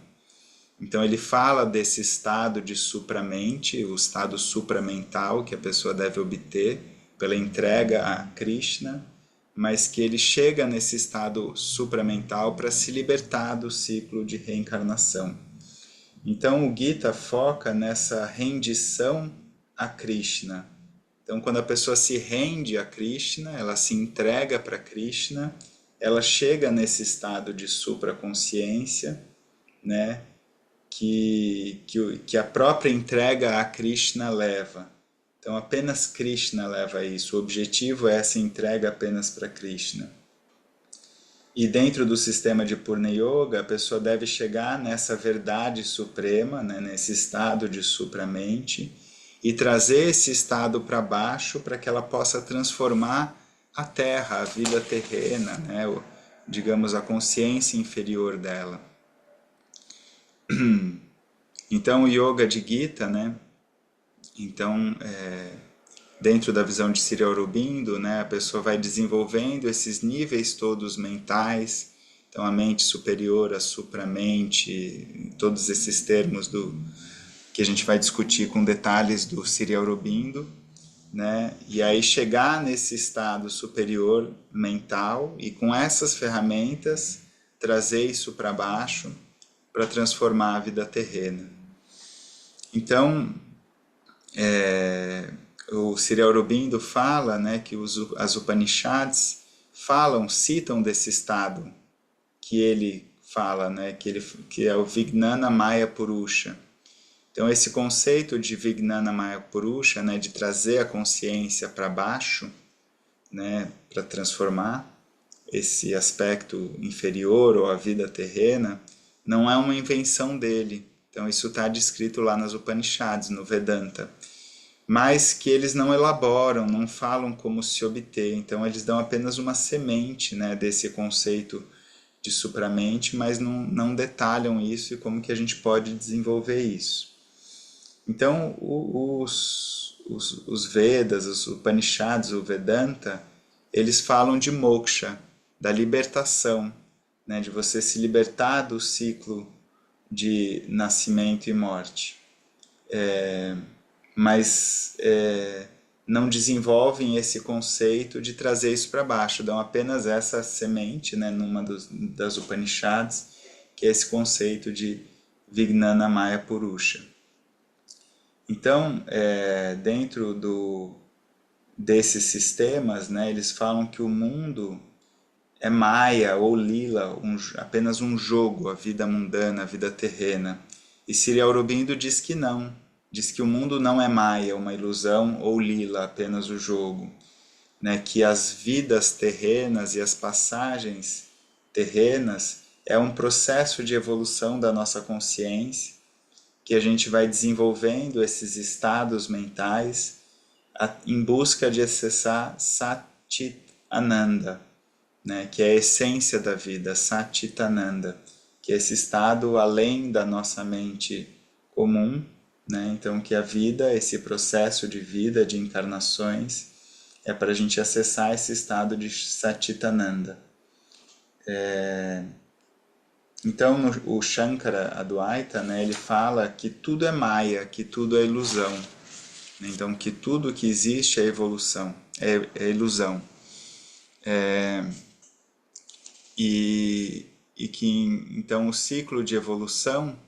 Então ele fala desse estado de supramente, o estado supramental que a pessoa deve obter pela entrega a Krishna, mas que ele chega nesse estado supramental para se libertar do ciclo de reencarnação. Então o Gita foca nessa rendição a Krishna. Então quando a pessoa se rende a Krishna, ela se entrega para Krishna, ela chega nesse estado de supraconsciência, né? Que a própria entrega a Krishna leva. Então apenas Krishna leva isso. O objetivo é essa entrega apenas para Krishna. E dentro do sistema de Purna Yoga, a pessoa deve chegar nessa verdade suprema, né, nesse estado de supramente, e trazer esse estado para baixo para que ela possa transformar a Terra, a vida terrena, né, digamos, a consciência inferior dela. Então, o Yoga de Gita, né, então, dentro da visão de Sri Aurobindo, né, a pessoa vai desenvolvendo esses níveis todos mentais, então a mente superior, a supramente, todos esses termos que a gente vai discutir com detalhes do Sri Aurobindo, né, e aí chegar nesse estado superior mental e com essas ferramentas trazer isso para baixo para transformar a vida terrena. Então, o Sri Aurobindo fala, né, que as Upanishads citam desse estado que ele fala, né, que é o Vijnana Maya Purusha. Então esse conceito de Vijnana Maya Purusha, né, de trazer a consciência para baixo, né, para transformar esse aspecto inferior ou a vida terrena, não é uma invenção dele. Então isso está descrito lá nas Upanishads, no Vedanta. Mas que eles não elaboram, não falam como se obter. Então eles dão apenas uma semente, né, desse conceito de supramente, mas não detalham isso e como que a gente pode desenvolver isso. Então os Vedas, os Upanishads, o Vedanta, eles falam de moksha, da libertação, né, de você se libertar do ciclo de nascimento e morte. Mas não desenvolvem esse conceito de trazer isso para baixo, dão apenas essa semente, né, numa das Upanishads, que é esse conceito de Vijnana Maya Purusha. Então, dentro desses sistemas, né, eles falam que o mundo é Maya ou Lila, apenas um jogo, a vida mundana, a vida terrena. E Sri Aurobindo diz que não. Diz que o mundo não é Maya, uma ilusão, ou Lila, apenas o jogo. Né? Que as vidas terrenas e as passagens terrenas é um processo de evolução da nossa consciência, que a gente vai desenvolvendo esses estados mentais em busca de acessar Satchit Ananda, né, que é a essência da vida, Satchitananda, que é esse estado além da nossa mente comum, né, então que a vida, esse processo de vida, de encarnações, é para a gente acessar esse estado de Satchitananda. Então o Shankara Advaita, né, ele fala que tudo é Maya, que tudo é ilusão. Então que tudo que existe é evolução, é ilusão. E que então o ciclo de evolução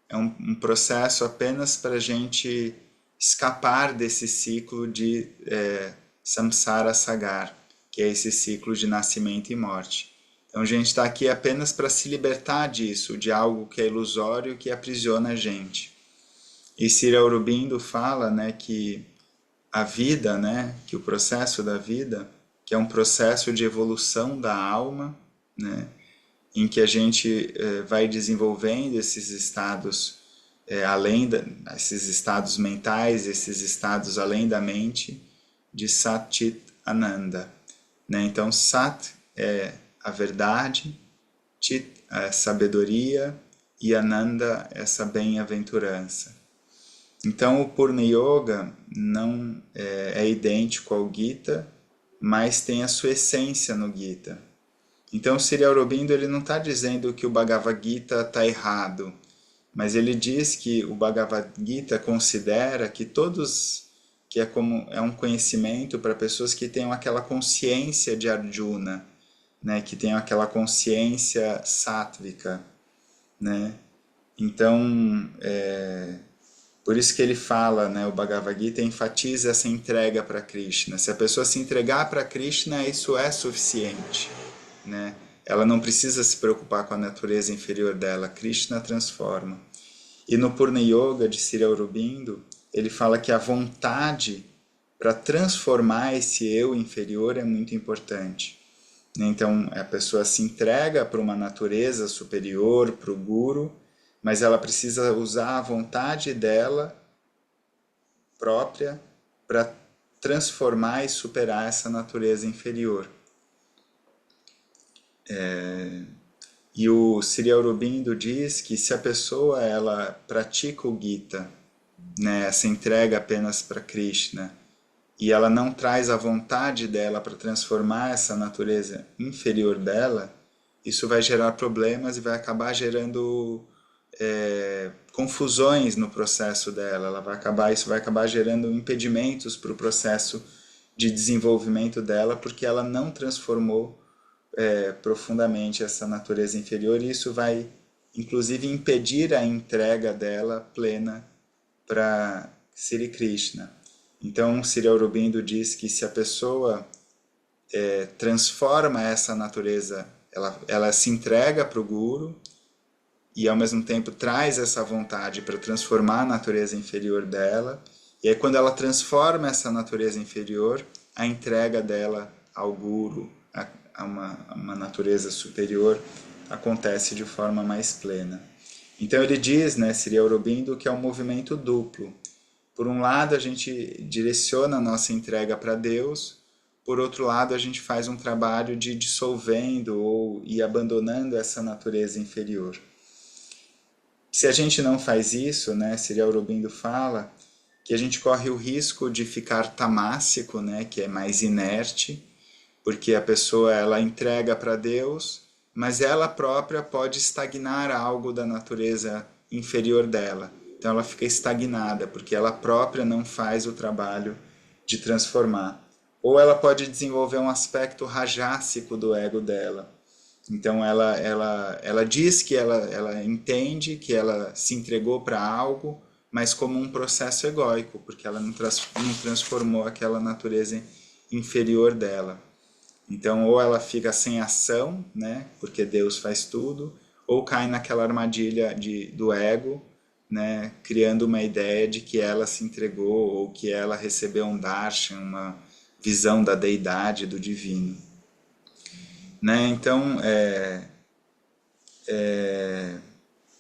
é um processo apenas para a gente escapar desse ciclo de samsara sagar, que é esse ciclo de nascimento e morte. Então a gente está aqui apenas para se libertar disso, de algo que é ilusório, que aprisiona a gente. E Sri Aurobindo fala, né, que a vida, né, que o processo da vida, que é um processo de evolução da alma, né, em que a gente vai desenvolvendo esses estados esses estados mentais, esses estados além da mente, de Satchit Ananda. Né? Então, Sat é a verdade, Chit é a sabedoria e Ananda essa bem-aventurança. Então, o Purna Yoga não é idêntico ao Gita, mas tem a sua essência no Gita. Então, Sri Aurobindo ele não está dizendo que o Bhagavad Gita está errado, mas ele diz que o Bhagavad Gita considera que todos, que é como é um conhecimento para pessoas que tenham aquela consciência de Arjuna, né, que tenham aquela consciência sátvica, né? Então, por isso que ele fala, né, o Bhagavad Gita enfatiza essa entrega para Krishna. Se a pessoa se entregar para Krishna, isso é suficiente, né? Ela não precisa se preocupar com a natureza inferior dela. Krishna transforma. E no Purna Yoga de Sri Aurobindo, ele fala que a vontade para transformar esse eu inferior é muito importante. Então, a pessoa se entrega para uma natureza superior, para o Guru, mas ela precisa usar a vontade dela própria para transformar e superar essa natureza inferior. E o Sri Aurobindo diz que se a pessoa ela pratica o Gita, né, essa entrega apenas para Krishna, e ela não traz a vontade dela para transformar essa natureza inferior dela, isso vai gerar problemas e vai acabar gerando confusões no processo dela. Isso vai acabar gerando impedimentos para o processo de desenvolvimento dela, porque ela não transformou profundamente essa natureza inferior, e isso vai, inclusive, impedir a entrega dela plena para Sri Krishna. Então, Sri Aurobindo diz que se a pessoa transforma essa natureza, ela se entrega para o Guru e ao mesmo tempo traz essa vontade para transformar a natureza inferior dela, e aí quando ela transforma essa natureza inferior, a entrega dela ao Guru, a uma natureza superior, acontece de forma mais plena. Então ele diz, né, Sri Aurobindo, que é um movimento duplo. Por um lado, a gente direciona a nossa entrega para Deus, por outro lado, a gente faz um trabalho de dissolvendo e abandonando essa natureza inferior. Se a gente não faz isso, né, Sri Aurobindo fala que a gente corre o risco de ficar tamássico, né, que é mais inerte, porque a pessoa ela entrega para Deus, mas ela própria pode estagnar algo da natureza inferior dela. Então ela fica estagnada, porque ela própria não faz o trabalho de transformar. Ou ela pode desenvolver um aspecto rajásico do ego dela. Então ela diz que ela entende que ela se entregou para algo, mas como um processo egóico, porque ela não transformou aquela natureza inferior dela. Então, ou ela fica sem ação, né, porque Deus faz tudo, ou cai naquela armadilha do ego, né, criando uma ideia de que ela se entregou ou que ela recebeu um darshan, uma visão da deidade, do divino. Né? Então,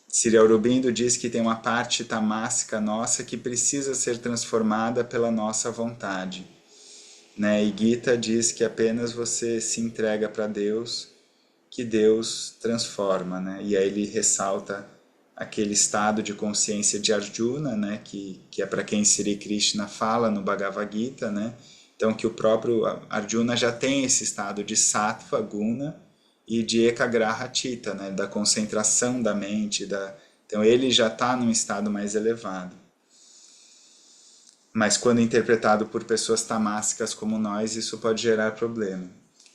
Sri Aurobindo diz que tem uma parte tamássica nossa que precisa ser transformada pela nossa vontade. Né? E Gita diz que apenas você se entrega para Deus, que Deus transforma. Né? E aí ele ressalta aquele estado de consciência de Arjuna, né? que é para quem Sri Krishna fala no Bhagavad Gita, né? Então que o próprio Arjuna já tem esse estado de sattva, guna, e de ekagraha chitta, né? Da concentração da mente. Então ele já está num estado mais elevado. Mas quando interpretado por pessoas tamássicas como nós, isso pode gerar problema.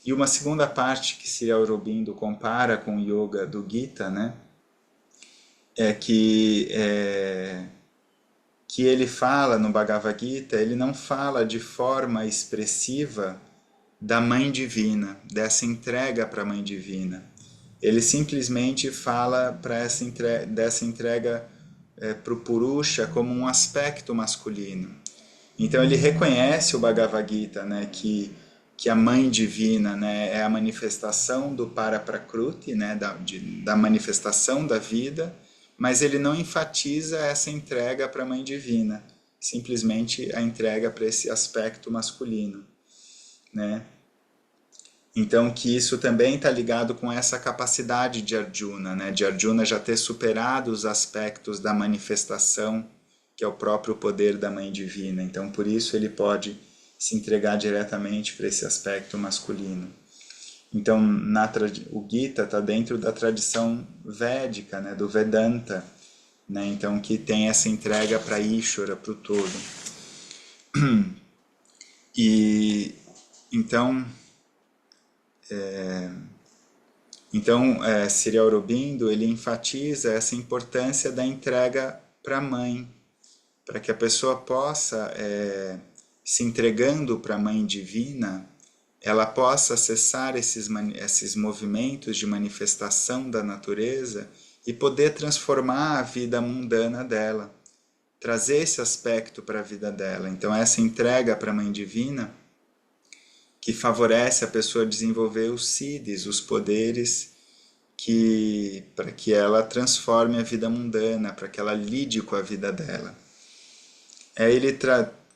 E uma segunda parte que Sri Aurobindo compara com o yoga do Gita, né, é que ele fala no Bhagavad Gita, ele não fala de forma expressiva da Mãe Divina, dessa entrega para a Mãe Divina. Ele simplesmente fala dessa entrega para o Purusha como um aspecto masculino. Então ele reconhece o Bhagavad Gita, né, que a Mãe Divina, né, é a manifestação do Paraprakriti, né, da manifestação da vida, mas ele não enfatiza essa entrega para a Mãe Divina, simplesmente a entrega para esse aspecto masculino. Né? Então que isso também está ligado com essa capacidade de Arjuna, né, de Arjuna já ter superado os aspectos da manifestação, que é o próprio poder da Mãe Divina. Então por isso ele pode se entregar diretamente para esse aspecto masculino. Então, o Gita está dentro da tradição védica, né, do Vedanta, né, então que tem essa entrega para Ishvara, para o todo. E então, Sri Aurobindo ele enfatiza essa importância da entrega para a mãe, para que a pessoa possa, se entregando para a Mãe Divina, ela possa acessar esses movimentos de manifestação da natureza e poder transformar a vida mundana dela, trazer esse aspecto para a vida dela. Então essa entrega para a Mãe Divina que favorece a pessoa desenvolver os siddhis, os poderes para que ela transforme a vida mundana, para que ela lide com a vida dela. Ele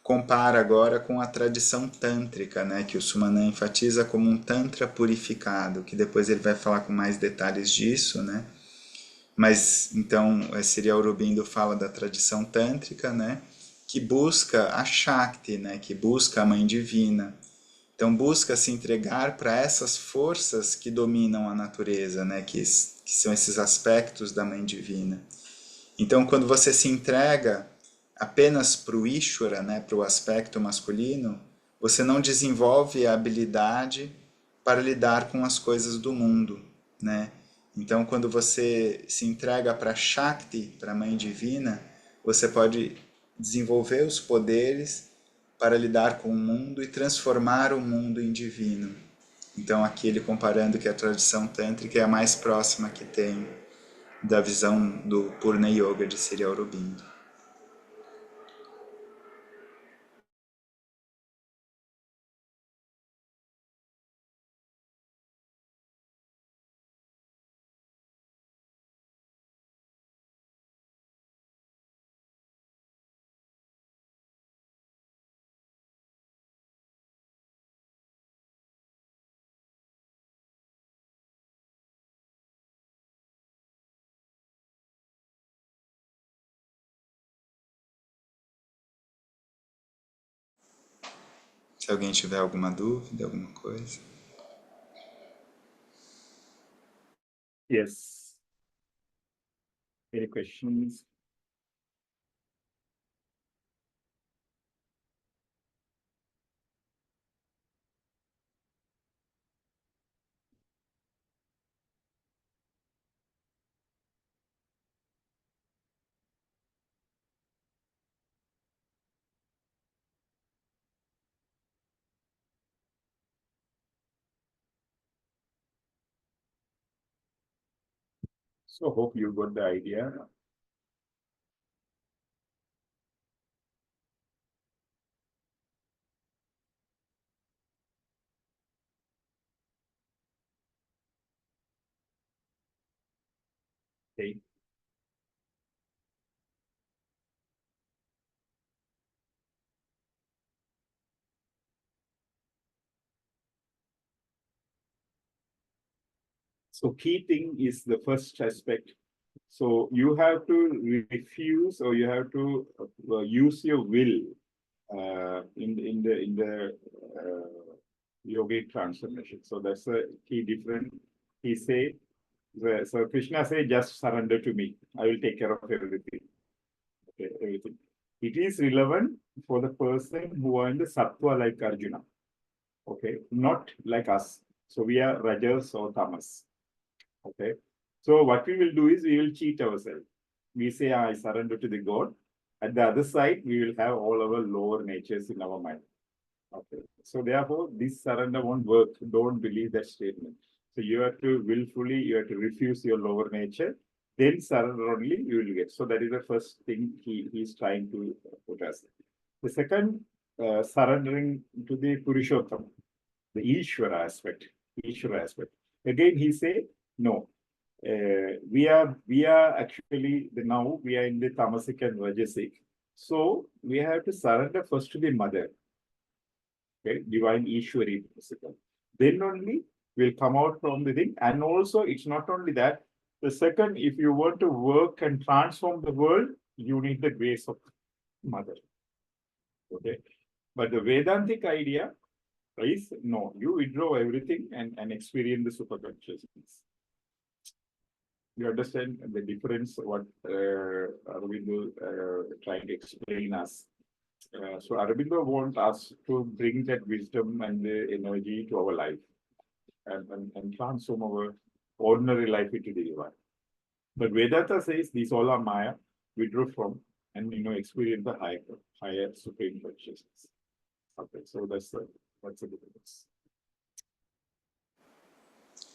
compara agora com a tradição tântrica, né, que o Sumanã enfatiza como um tantra purificado, que depois ele vai falar com mais detalhes disso, né? Mas então Sri Aurobindo fala da tradição tântrica, né, que busca a Shakti, né, que busca a Mãe Divina. Então busca se entregar para essas forças que dominam a natureza, né, que são esses aspectos da Mãe Divina. Então quando você se entrega apenas para o Ishvara, né, para o aspecto masculino, você não desenvolve a habilidade para lidar com as coisas do mundo, né? Então, quando você se entrega para Shakti, para a Mãe Divina, você pode desenvolver os poderes para lidar com o mundo e transformar o mundo em divino. Então, aqui ele comparando que a tradição tântrica é a mais próxima que tem da visão do Purna Yoga de Sri Aurobindo. Se alguém tiver alguma dúvida, alguma coisa. Yes. Any questions? So hope you got the idea. Okay. So key thing is the first aspect. So you have to refuse, or you have to use your will in the yogic transformation. So that's a key difference. He say, so Krishna say, just surrender to me. I will take care of everything. Okay, everything. It is relevant for the person who are in the sattva like Arjuna. Okay, not like us. So we are rajas or tamas. Okay, so what we will do is we will cheat ourselves. We say, I surrender to the God. At the other side, we will have all our lower natures in our mind. Okay, so therefore, this surrender won't work. Don't believe that statement. So you have to willfully, you have to refuse your lower nature. Then surrender only you will get. So that is the first thing he is trying to put us. The second, surrendering to the Purushottam, the Ishvara aspect. Again, he say, no, we are actually now we are in the tamasic and rajasic. So we have to surrender first to the mother, okay, divine Ishwari. Then only we'll come out from the thing. And also, it's not only that. The second, if you want to work and transform the world, you need the grace of mother. Okay. But the Vedantic idea is no, you withdraw everything and experience the super consciousness. You understand the difference, what Aurobindo trying to explain us. So Aurobindo wants us to bring that wisdom and the energy to our life and transform our ordinary life into the divine. But Vedanta says these all are Maya, withdraw from, and experience the higher supreme consciousness. Okay, so that's the difference.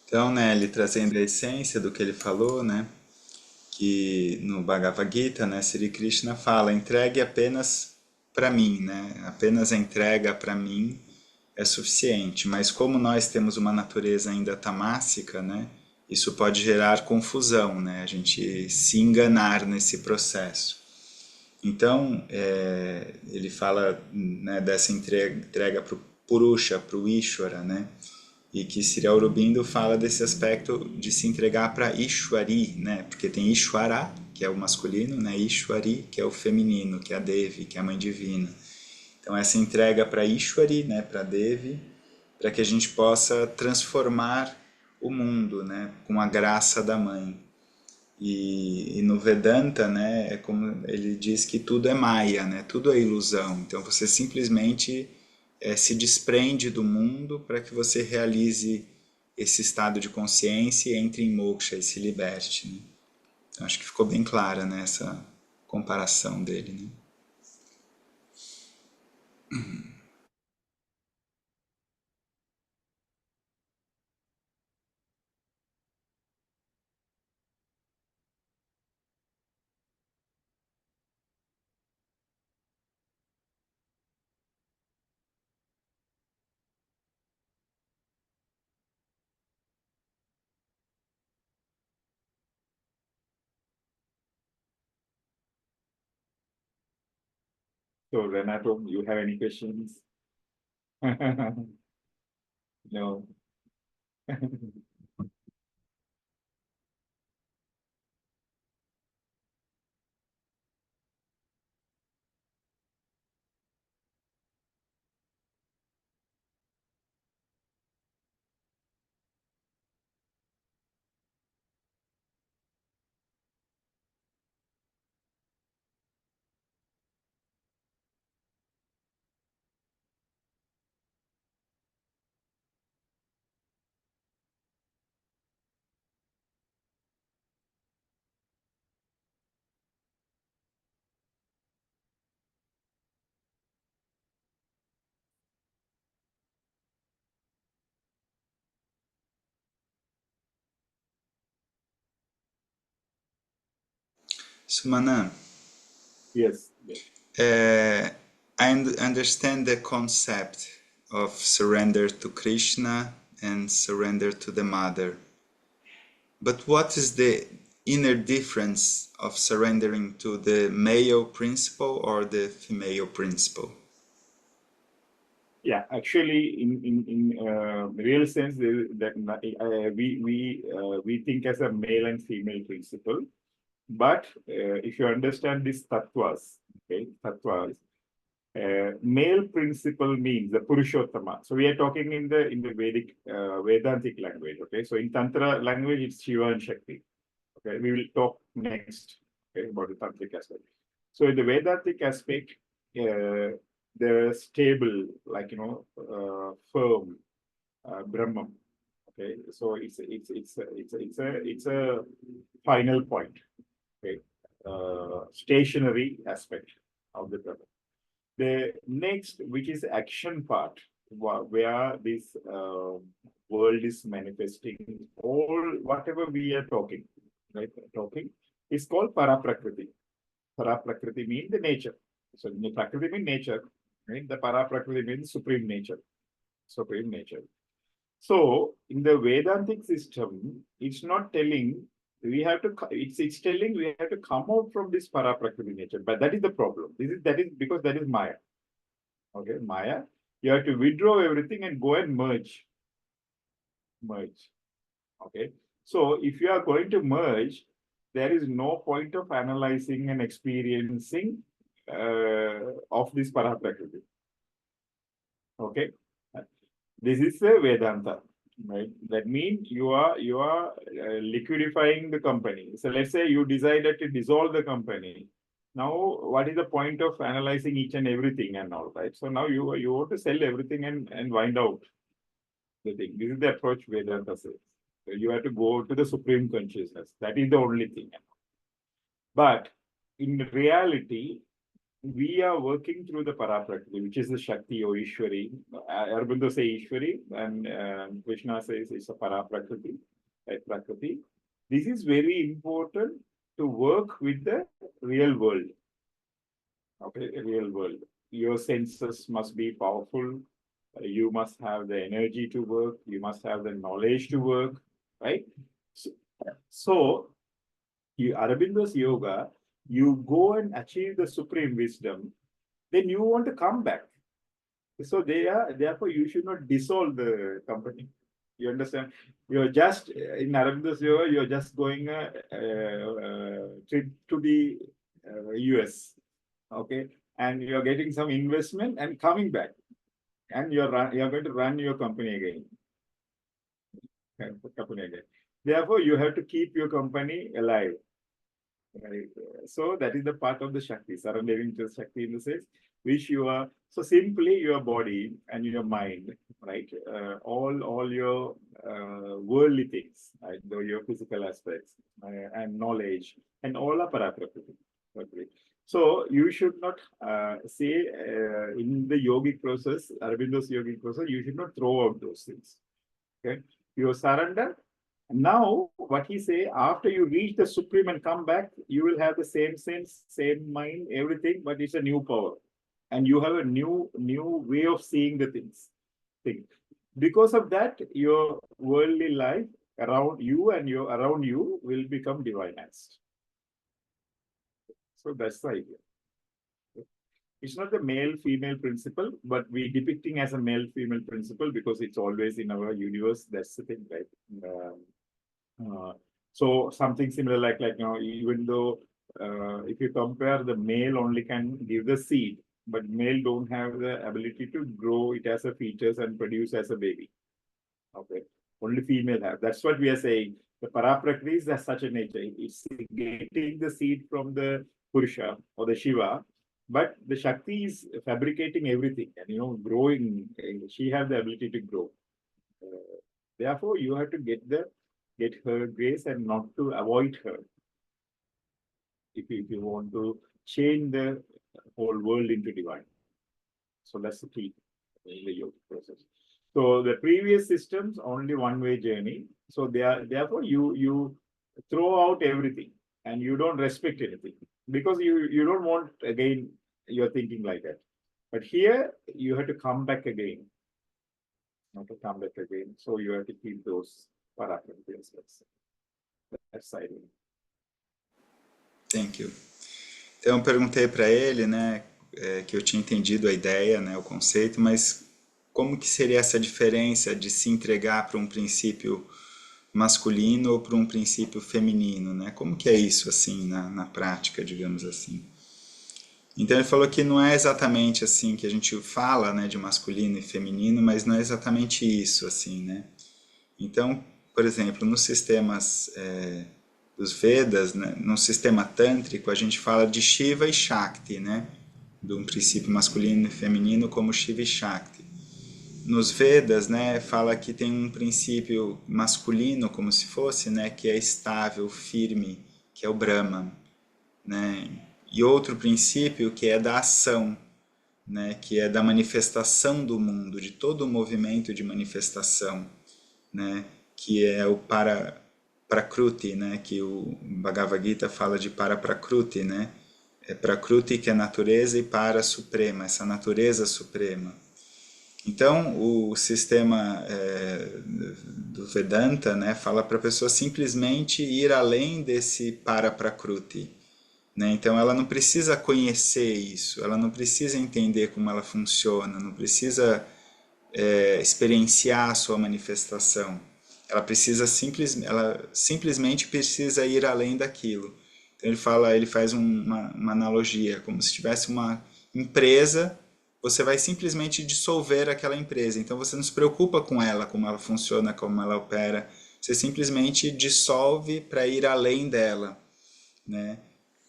Então, né, ele trazendo a essência do que ele falou, né, que no Bhagavad Gita, né, Sri Krishna fala, entregue apenas para mim, né, apenas a entrega para mim é suficiente, mas como nós temos uma natureza ainda tamássica, né, isso pode gerar confusão, né, a gente se enganar nesse processo. Então, ele fala, né, dessa entrega para o Purusha, para o Ishvara, né, e que Sri Aurobindo fala desse aspecto de se entregar para Ishwari, né? Porque tem Ishwara, que é o masculino, né? Ishwari, que é o feminino, que é a Devi, que é a mãe divina. Então essa entrega para Ishwari, né? Para Devi, para que a gente possa transformar o mundo, né? Com a graça da mãe. E no Vedanta, né? É como ele diz que tudo é Maya, né? Tudo é ilusão. Então você simplesmente se desprende do mundo para que você realize esse estado de consciência e entre em moksha e se liberte. Né? Então, acho que ficou bem clara, né, essa comparação dele. Né? So Renato, you have any questions? No. Sumana, Yes. Yes. I understand the concept of surrender to Krishna and surrender to the mother. But what is the inner difference of surrendering to the male principle or the female principle? Yeah, actually, in real sense, that we think as a male and female principle. But if you understand these tattvas, okay, tattvas, male principle means the Purushottama. So we are talking in the Vedic Vedantic language. Okay, so in Tantra language, it's Shiva and Shakti. Okay, we will talk next, okay, about the tantric aspect. So in the Vedantic aspect, the stable, like firm Brahman. Okay, so it's a final point. Okay, stationary aspect of the Brahman. The next, which is action part, where this world is manifesting, all whatever we are talking, right? Talking is called Paraprakriti. Paraprakriti means the nature. So the Prakriti means nature, right? The Paraprakriti means supreme nature. Supreme nature. So in the Vedantic system, it's not telling we have to. It's telling we have to come out from this Paraprakriti nature. But that is the problem. That is because that is Maya. Okay, Maya. You have to withdraw everything and go and merge. Merge. Okay. So if you are going to merge, there is no point of analyzing and experiencing of this Paraprakriti. Okay, this is a Vedanta, right? That means you are liquidifying the company. So let's say you decided to dissolve the company. Now, what is the point of analyzing each and everything and all, right? So now you want to sell everything and wind out the thing. This is the approach Vedanta says. So you have to go to the supreme consciousness. That is the only thing. But in reality, we are working through the Paraprakriti, which is the Shakti or Ishwari. Aurobindo says Ishwari, and Krishna says it's a Paraprakriti, right? Prakriti. This is very important to work with the real world. Okay, real world. Your senses must be powerful. You must have the energy to work. You must have the knowledge to work, right? So Aurobindo's yoga, you go and achieve the supreme wisdom, then you want to come back. So therefore you should not dissolve the company. You understand? You're just in Aurobindo's yoga, you're just going a trip to the US, okay, and you're getting some investment and coming back, and you're going to run your company again. Therefore, you have to keep your company alive. Right. So that is the part of the Shakti, surrendering to Shakti in the sense which you are. So simply your body and your mind, right? All your worldly things, right? Though your physical aspects and knowledge and all are paraprakriti. Okay. So you should not say in the yogic process, Aurobindo's yogic process, you should not throw out those things. Okay. You surrender. Now, what he say, after you reach the supreme and come back, you will have the same sense, same mind, everything, but it's a new power. And you have a new way of seeing the things. Because of that, your worldly life around you and your around you will become divinized. So that's the idea. It's not the male-female principle, but we depicting as a male-female principle because it's always in our universe. That's the thing, right? So something similar like even though if you compare, the male only can give the seed, but male don't have the ability to grow it as a fetus and produce as a baby. Okay, only female have. That's what we are saying. The Paraprakriti is such a nature. It's getting the seed from the Purusha or the Shiva, but the Shakti is fabricating everything and growing. She has the ability to grow. Therefore, you have to get her grace and not to avoid her. If you want to change the whole world into divine. So that's the key in the yoga process. So the previous systems only one-way journey. So therefore you throw out everything and you don't respect anything because you don't want again you're thinking like that. But here you have to come back again. Not to come back again. So you have to keep those parameters. That's the idea. Thank you. Então eu perguntei para ele, né, que eu tinha entendido a ideia, né, o conceito, mas como que seria essa diferença de se entregar para um princípio masculino ou para um princípio feminino, né? Como que é isso assim na prática, digamos assim? Então ele falou que não é exatamente assim que a gente fala, né, de masculino e feminino, mas não é exatamente isso assim, né? Então, por exemplo, nos sistemas dos Vedas, né, no sistema tântrico, a gente fala de Shiva e Shakti, né? De um princípio masculino e feminino como Shiva e Shakti. Nos Vedas, né, fala que tem um princípio masculino, como se fosse, né, que é estável, firme, que é o Brahman, né? E outro princípio que é da ação, né, que é da manifestação do mundo, de todo o movimento de manifestação, né, que é o Prakruti, né, que o Bhagavad Gita fala de Prakruti, né? É Prakruti que é natureza e para suprema, essa natureza suprema. Então, o sistema do Vedanta, né, fala para a pessoa simplesmente ir além desse Prakruti, né? Então, ela não precisa conhecer isso, ela não precisa entender como ela funciona, não precisa experienciar a sua manifestação. Ela simplesmente precisa ir além daquilo. Então ele faz uma analogia, como se tivesse uma empresa, você vai simplesmente dissolver aquela empresa. Então você não se preocupa com ela, como ela funciona, como ela opera. Você simplesmente dissolve para ir além dela, né?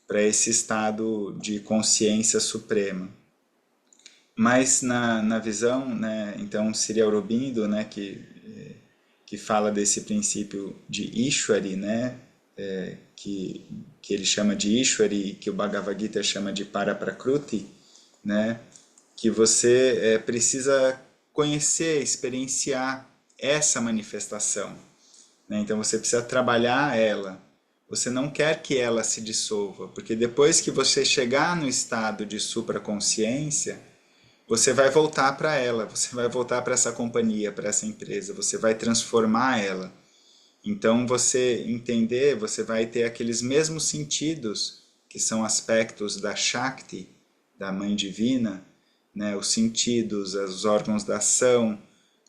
Para esse estado de consciência suprema. Mas na visão, né, então seria Aurobindo, né, que fala desse princípio de Ishwari, né, que ele chama de Ishwari, que o Bhagavad Gita chama de Paraprakriti, né, que você precisa conhecer, experienciar essa manifestação, né? Então você precisa trabalhar ela. Você não quer que ela se dissolva, porque depois que você chegar no estado de supraconsciência, você vai voltar para ela, você vai voltar para essa companhia, para essa empresa, você vai transformar ela. Então, você entender, você vai ter aqueles mesmos sentidos, que são aspectos da Shakti, da Mãe Divina, né? Os sentidos, os órgãos da ação,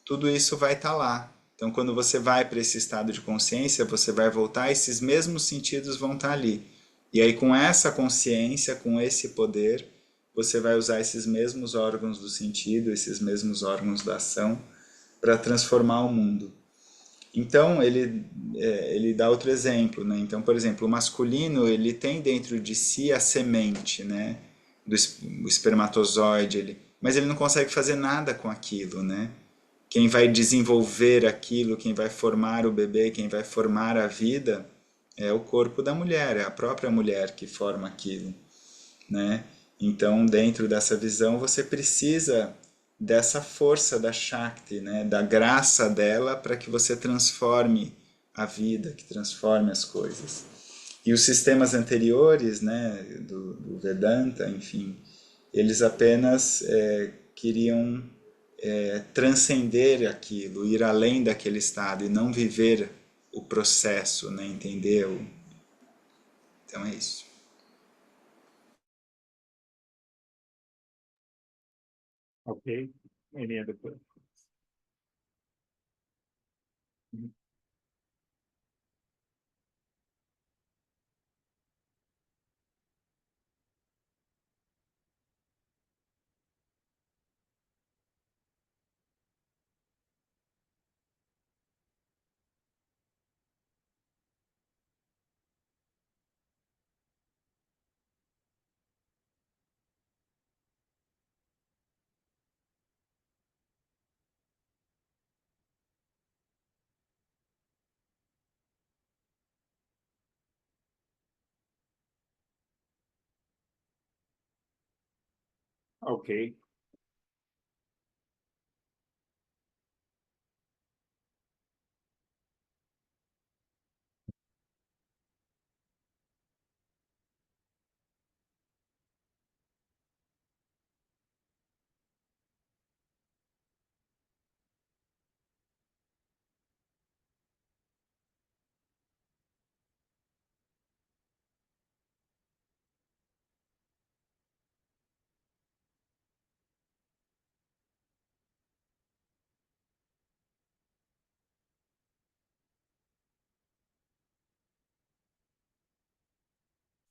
tudo isso vai estar lá. Então, quando você vai para esse estado de consciência, você vai voltar, esses mesmos sentidos vão estar ali. E aí, com essa consciência, com esse poder, você vai usar esses mesmos órgãos do sentido, esses mesmos órgãos da ação, para transformar o mundo. Então, ele dá outro exemplo, né? Então, por exemplo, o masculino, ele tem dentro de si a semente, né? O espermatozoide, mas ele não consegue fazer nada com aquilo, né? Quem vai desenvolver aquilo, quem vai formar o bebê, quem vai formar a vida, é o corpo da mulher, é a própria mulher que forma aquilo, né? Então, dentro dessa visão, você precisa dessa força da Shakti, né? Da graça dela para que você transforme a vida, que transforme as coisas. E os sistemas anteriores, né, do Vedanta, enfim, eles apenas queriam transcender aquilo, ir além daquele estado e não viver o processo, né, entendeu? Então é isso. Okay. Any other questions? Mhm. Okay.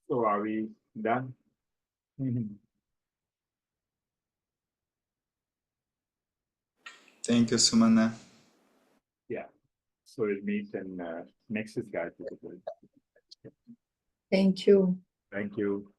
So are we done? Mhm. Thank you, Sumana. Yeah. So we'll meet in next is Gayatri. Thank you. Thank you.